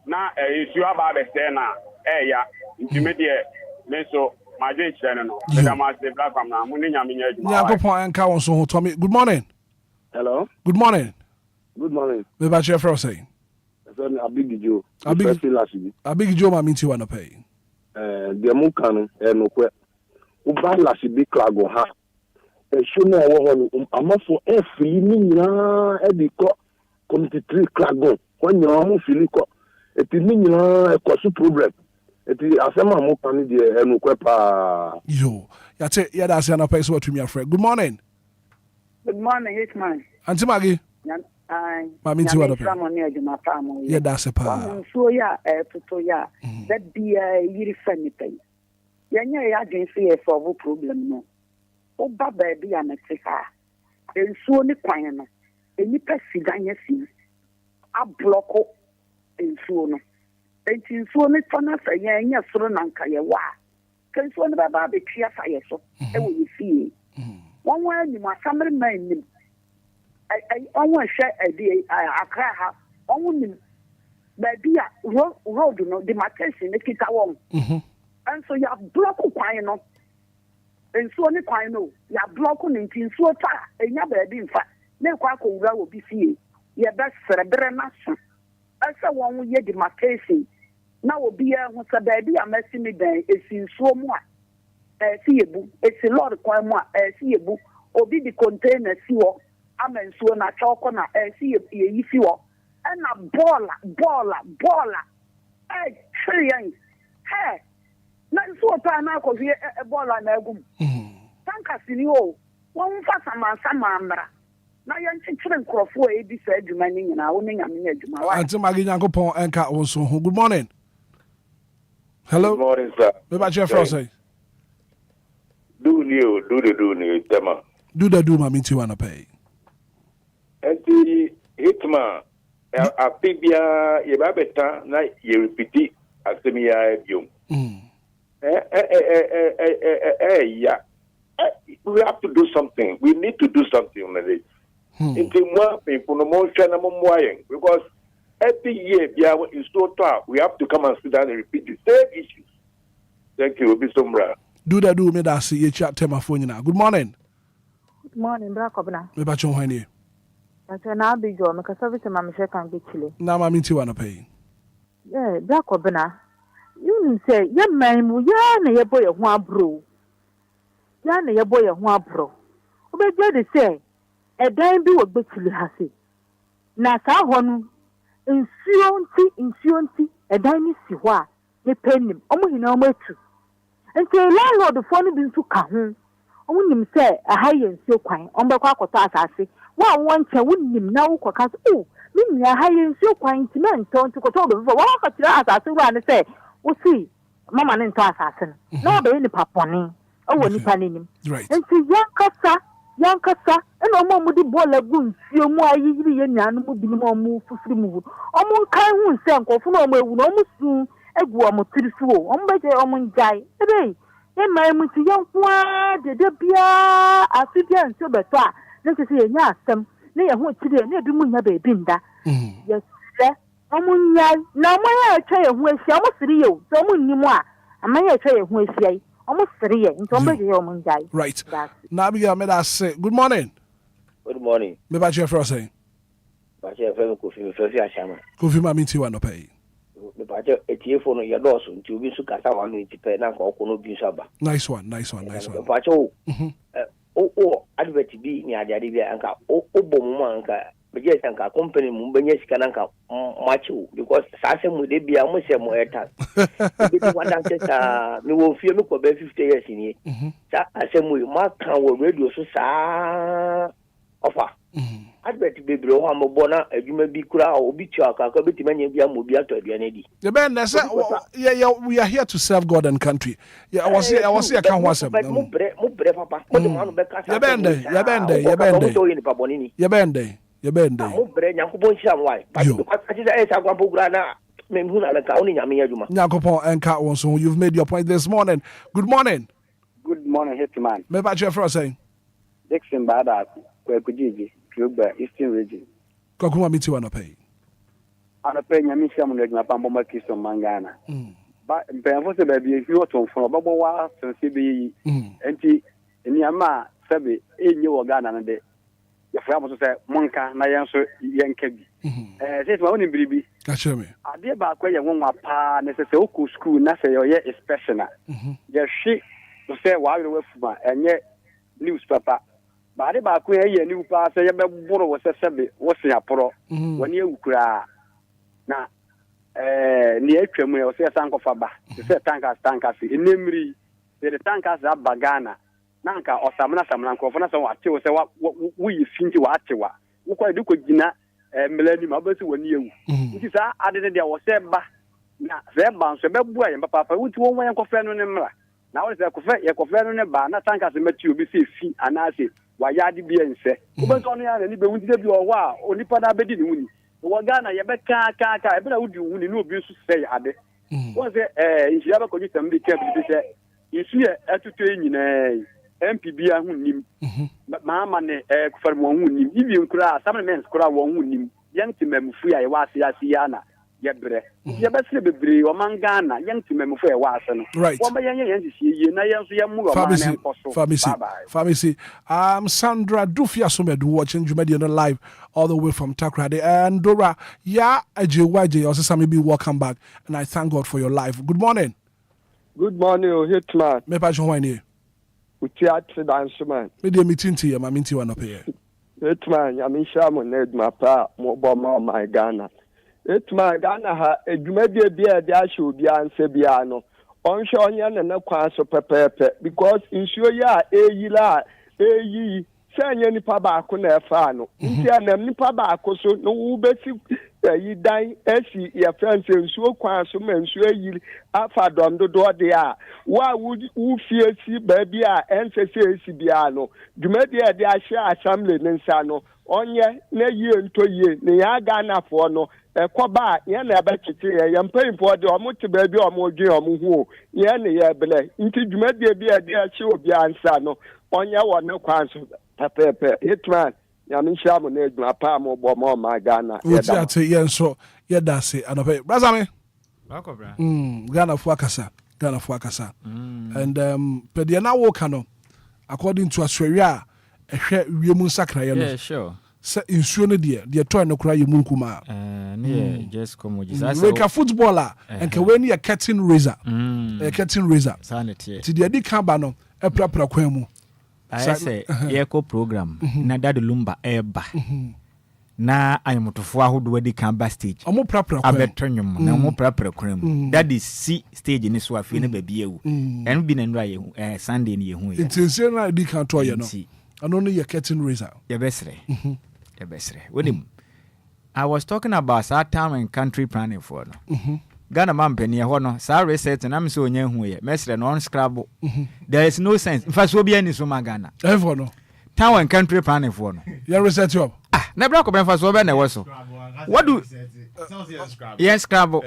Now, you have a stena. Yeah, intermediate. So, my dear channel, I'm the black from now. Good morning. Hello. Good morning. Good morning. Me ba che fro say. A big Joe. A big Joe ma minti wana pay. The Mukano and Oque. Uba lasi big clago ha. Shono wo amafo e fili ni na e bi ko community tree clago. When you am fili ko e ti ni na e ko su problem. E ti asema mo kan di e no kwe pa. Yo, ya te ya da se na pay so to me afre. Good morning. Good morning, Hitman. Auntie Maggie. Mami ti wada pe. Yeah, that's a pa. So ya to ya that be yiri fani pe. Yanya ya gen see for problem no. O ba baby ametika. Ensuo ni kwan no. Enipa siganya si. A blocko ensuo no. Enti ensuo ni fana sa yanya soro nanka ye wa. Kensuo ni baba be tria fa ye so. E wo yefie. One way ni masamre man ni. I want to share a day. I cry. I want to be a road, you know, the demarcation, the kita wong. And so you have block kwano. And so ni kwano, you have block on in so far, and you have been fat. No quaco will be see. You have best cerebral. I saw one with your demarcation. Now will be a what's a baby. I'm messing me there. It's in so much. See a book. It's a lot of quite more. See a book. Or be the container see what. Amen so na choko na see ye fiwo and a baller hey na so ta na ko vie e baller na egum tanka sini o won fa sama mra na ye nchichire nkrofo e bi sa adwuma ni nyina wo ni nyame adwuma wa Auntie Maggie Nyankopon enka wo so. Good morning. Hello. Good morning, sir. Me ba che fro say. Do the tema. Do the do ma minti wana pay. Enti Hitman a pibia ye ba beta na ye repeat asemi ya biom. We have to do something. We need to do something on it. Enti mo people no mo hwe na mo moyen because every year bia in store we have to come and sit down and repeat the same issues. Thank you, Obi Somra. Do the do me that see ye chat tema phone na. Good morning. Good morning, Black Obna. Me ba chon hwani. Na big Joe, make a service ma me share kan be chile. Na ma minti wana pay. Yeah, Black Obna. You say, ya man mu ya na ye boy ho abro. Ya na ye boy ho abro. Obegbe de say, e dan bi wo gbe chile ha se. Na sa ho no, nsuo nti, e dan ni si ho a, ye penim. Omo hina omo atu. Enti landlord fo no bi nsu ka ho. Omo nim say, a high nsuo kwan, ombe kwa akota asase. Wa wonche wunnim na wo kwaka o me nya ha ye nsuo kwan ti na nton ti koto do wa ka tira asase wa ne se wo si mama ne nton asase no na be ni paponi o wo nipa nenim nti yankasa ena omo mu di bola gu nsuo mu ayiri ye nya no mu bi mu omo fufiri mu omo kan hu nse nkofo na omo ewu na omo su egu omo tirisu o omo be je omo njai ebe e mai mu ti yankwa de bia afibia nsuo beto a nti se nya asem ne ye ho tire ne bi mu nya ba ebi nda yes omunya na moya atwa ye ho asia omo siri ye so omo nnimu a amanya atwa ye ho asia omo siri ye nti omo be ye omo njai right na bi ya me da say good morning. Good morning. Me ba che fro say ba che fro ko fi fro fi ashama ko fi ma minti wa no pay me ba che etiefo no ye do so nti obi su kasa wa no ntipe na ko ko no bi so aba nice one ba che o advert bi ni ade bi anka o bom mu anka beje anka company mu benye sika nanka macho because sase mu de bia mu se mu eta bi wanda teta mi wo fie mi ko be 50 years ni sa ase mu ma kan wo radio so sa offer advert be bro ho mo na adwuma bi kura obi tu aka ka beti manya bia mo bi ato aduane di the ben say we are here to serve God and country. Yeah, I was here can wasem mo bre papa mo de manu be ka ya bende Ye bende. Mo bre Nyankopon hira why. But because I just say agwampo gura na me hu na ka oni nyame adwuma. Nyankopon enka won so you've made your point this morning. Good morning. Good morning, Hitman. Me ba che for saying. Dixon Bada Kwekujiji, Kluba, Eastern Region. Kokuma miti wana pay. Ana pe nyame hia mo na pambo ma Kristo mangana. Ba mpemfo se ba bi efi oton fo babo wa sense bi enti eni ama sebe enye wo Ghana na de ya fa mo so se monka na yen so yenka bi se ma woni biribi ka cheme ade ba kwa ye wonwa pa ne se oku school na se yo ye special ya shi so se wa we wafuma enye newspaper ba ade ba kwa ye ni pa se ye be boro wo se sebe wo se aporo woni ewukura na ni etwam e o se sankofa ba se tankas enemri se tankas abagana nanka osamna nkrofo na so wate wo se wo yi finti wa atewa wo kwa de ko gina melani ma ba se woni ewu nti sa ade ne de wo se ba na se ba nso be bua ye papa wuti wo wan kofa no ne mra na wo se kofa no ne ba na tankas mati obi se fi anase wa ya de bia nse wo be so no ya na ni be wuti de bi o wa onipa na be di ni wuni wo Ghana ye be ka e be na wudi wuni no obi nso se ade wo se injia ba ko ni tambi ke bi se isu ye atutu nyina MPB ahunim mama ne kufarmu ahunim ibi nkura assemblement kura ahunim yanti memufu ya wase ya na yebre ye besre bebre o mangana yanti memufu ya wase no wo ba yenye yanti ye na yenso yemu o man enkoso Pharmacy Sandra Dufia Sumedu watching Jumedi on live all the way from Takrade and Dora ya ajewaje also Sammy be welcome back and I thank God for your life. Good morning. Good morning, Hitman. Me pa join here. Uti ati dance man. Me dey meeting to ma minti wana pe. Hitman, ya mi sha mo ned ma pa mo bo ma my Ghana. Hitman Ghana ha edwumadi bia de ahye obi anse bia no. Onhwe onye na kwan so pepepe because insuo ya eyila eyi sanye nipa ba ko na efa no. Nti anam nipa ba ko so no wo besi yi dan esi ya France nsuo kwan so ma nsuo yi afa dom dodo de a wa wu fie si ba bia ensese esi bia no dwumadi e de ahye assembly ne nsa no onye na yie ntoyie ne ya Ghana fo no ekoba ye na ebe kiti ye mpanyimfo de omo te ba bia omo dwe omo hu ye ne ye bele nti dwumadi bia de ahye obi ansa no onye wo ne kwan so pepepe Hitman ya mi sha mo na eduma pa mo bo mo ma Ghana Uti ate yen so ye da se anope braza me bako bra Ghana fu akasa and pede na wo kano according to Australia ehwe wiemu sakra ye no yeah sure se insuo ne de toy no kura ye munkuma ne just come just we ka footballer and ka we ne curtain razor curtain razor sanity ti de di kan ba no eprapra kwan mu I say eco program na dad Lumba eba na ayemotofo ahodo adi kan ba stage omo prapra kwan abetonyum na omo prapra kwan that is see stage ni so afie na ba bia wu en bi na nra ye Sunday ni ye hu ye intense na di kan to ye no ano no ye curtain razor ye besre wedim I was talking about our town and country planning for no Ghana man penny ho no sa reset na me so onya hu ye mesre no on scrabble there is no sense in fact so be any so Ghana ever no town and country planning for no you reset you up na bra ko ben fa so be na so what do yes scrabble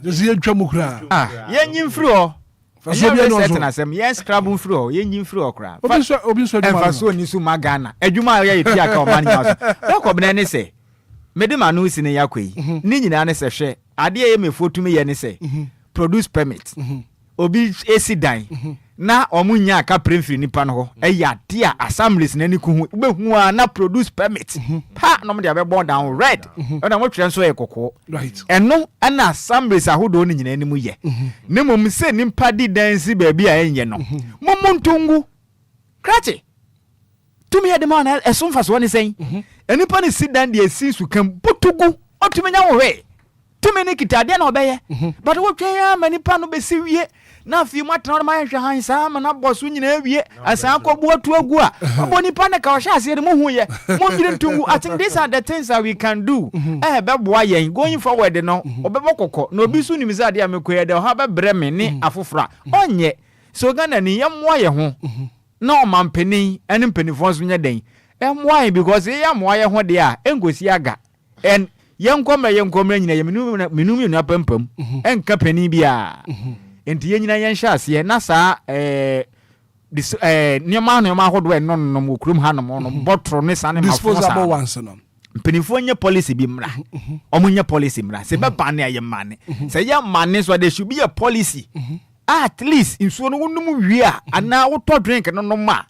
just ye twam kura ye nyim free o fa so be no set na sem yes scrabble free o ye nyim free o kura obi so adwuma fa so ni so Ghana adwuma ye pia ka o man nya so ko ben ne se medema no si ne yakoi ni nyina ne se hwe ade ye me fotumi ye ne se produce permit obi esi dan na omunya ka premfiri nipa no ho eya ade a assemblies na ni ku hu behu a na produce permit pa no me de abebo down red na mo twen so ye kokko right eno ana assemblies ahodo ni nyina ni mu ye ne mom se nimpa di dan si ba bi a enye no momontungu krati tumi ye de man esumfa so ne sen enipa ne sit down de esi su kan butugu otumi nya wo we tumi ne kitade na obeye but wo twen ya manipa no be si wie na afi mu atena ma hwe han sa ma na boso nyina wie asan akọbu atu agu a obo nipa ne ka ohya ase de mo hu ye mo nyire ntungu I think these are the things that we can do be boa yen going forward no obebo kokọ na obi su nimisa ade amekoye de ha be bre me ne afofra onye so Ghana ni yemwa ye ho na o mampeni ene mpenifo so nya den why because why ho dia engosi aga and yenkomra nyina ye menum na pampam enka pani bia enti yenyina yenhya ase na saa niema hodo no mo krum ha no botro ne sane ma fo disposable ones no penifo nye policy bi mra omunye policy mra se be ban na ye mane se ya mane so there should be a policy at least in so no num wi a ana wo to drink no no ma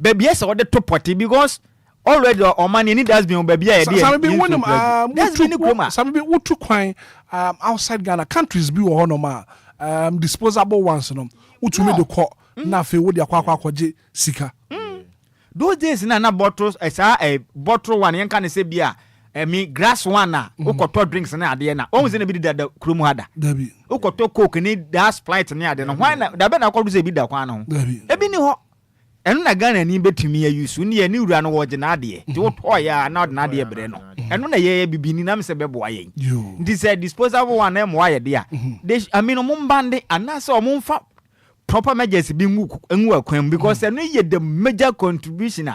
baby yes o de to potty because already o man need has been baby a dey some be wonum some be wo to kwan outside Ghana countries bi wo no ma disposable ones no wo to me de ko na fe wo de akwa sika those days na bottles a bottle one yen kan say bia me grass one na ukoto drinks na ade na o se na bi da krum hada dabi ukoto coke ni that Sprite na ade no why na da be na ko se bi da kwa no ebi ni ho enu na Ghana ni betumi ya use ni ya ni wura no wo je na ade ti wo to ya na na ade bre no enu na ye bibini na me se bebo ayen ndi say disposable one na mo aye de a I mean mo mbande anase o mo mfa proper measures bi ngu akwan because enu ye the major contribution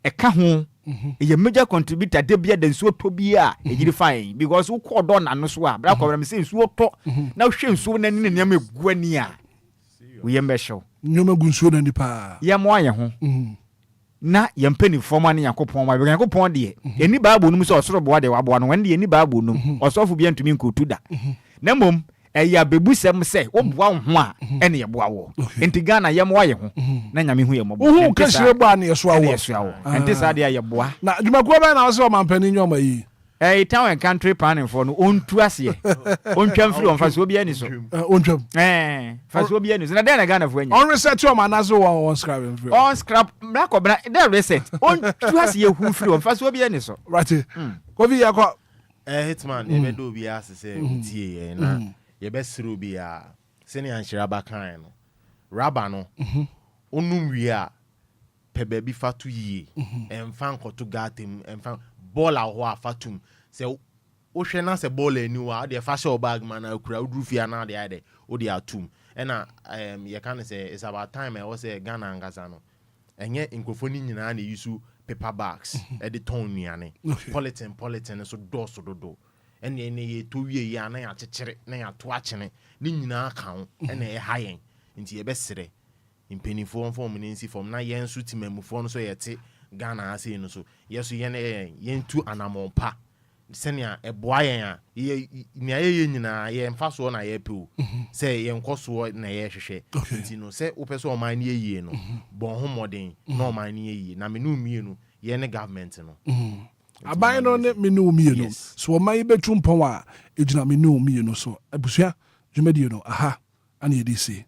e ka ho ye major contributor de bia de nsuo to bia e yiri fine because wo ko do na no so a bra ko me say nsuo to na hwe nsuo na ni ne egu ani a wo ye mbehyo nyoma gu nsuo na ni pa ye mo aye ho na ye mpani forma ne yakopon ma yakopon de eni baabo num so osoro bo de wabo no wende eni baabo num osofo bia ntumi nkotu da na mom eya bebusem se wo boa ho a ene ye boa wo enti Ghana ye mo aye ho na nyame hu ye mo bo hu kashire bo an ye so awo enti sa de ye boa na dwumakuo ba na so mampani nyoma yi town and country planning for no ontu ase ontwam free on fa so bia ni so ontwam fa so bia ni so na de na Ghana fo anya on reset your man aso on scrap free on scrap bra ko bra de reset ontu ase ye hu free on fa so bia ni so right ko vi ya ko Hitman e be do bia ase se utie ye na ye be siro bia se ni anhira ba kan no raba no onum wi a pe ba bi fatu yie emfa nkoto gatem emfa ball a ho afatum se wo hwe na se ball ani wa de fa show bag man akura udrufia na de ade wo de atum ena ye kan say it's about time I was say Ghana ngasa no enye nkofoni nyina na yusu paper bags e de ton nuane politin so do ene ye to wie ya na ya chekere na ya to achene ni nyina aka ho ena e hayen nti ye besere impenifo form ni nsi form na yen su timamufo no so yete Ghana ase no so yeso yen tu anamonpa senia eboa yen a ni aye nyina ye mfaso na ye pe o se yen koso na ye hwehwe nti no se opeso o man ye yie no bon ho modern na o man ye yie na me no mie no ye ne government no aban no ne me no mie no so o man betu mpon a ejuna me no mie no so abusua dwumadi no aha ana ye disi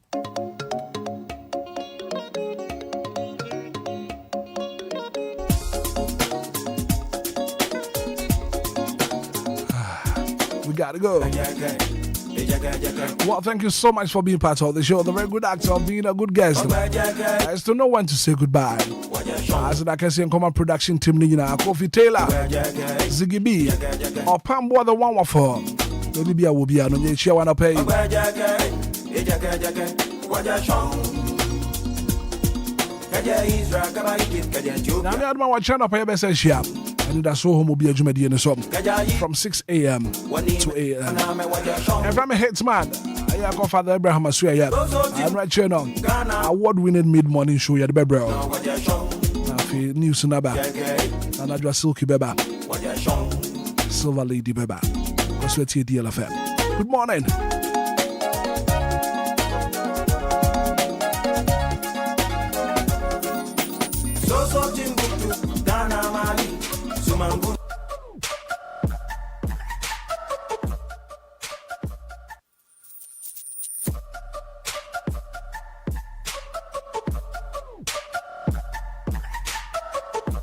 gotta go. Well, thank you so much for being part of the show. The very good act of being a good guest. As to know when to say goodbye. As I can see in common production team, Kofi Taylor, Ziggy B, or Pambo, the one for maybe I will be on the share one of pay. Now, I'm watching up a message here. Anidaso Wɔhɔ will be a Jumadi in the song from 6 a.m. to 8 a.m. And from a Hitman, I call Father Abraham Asuya. I'm right here now. Award-winning mid-morning show at the Bebro. News Naba. And I draw Silky Beba. Silver Lady Beba. That's what DLFM. Good morning.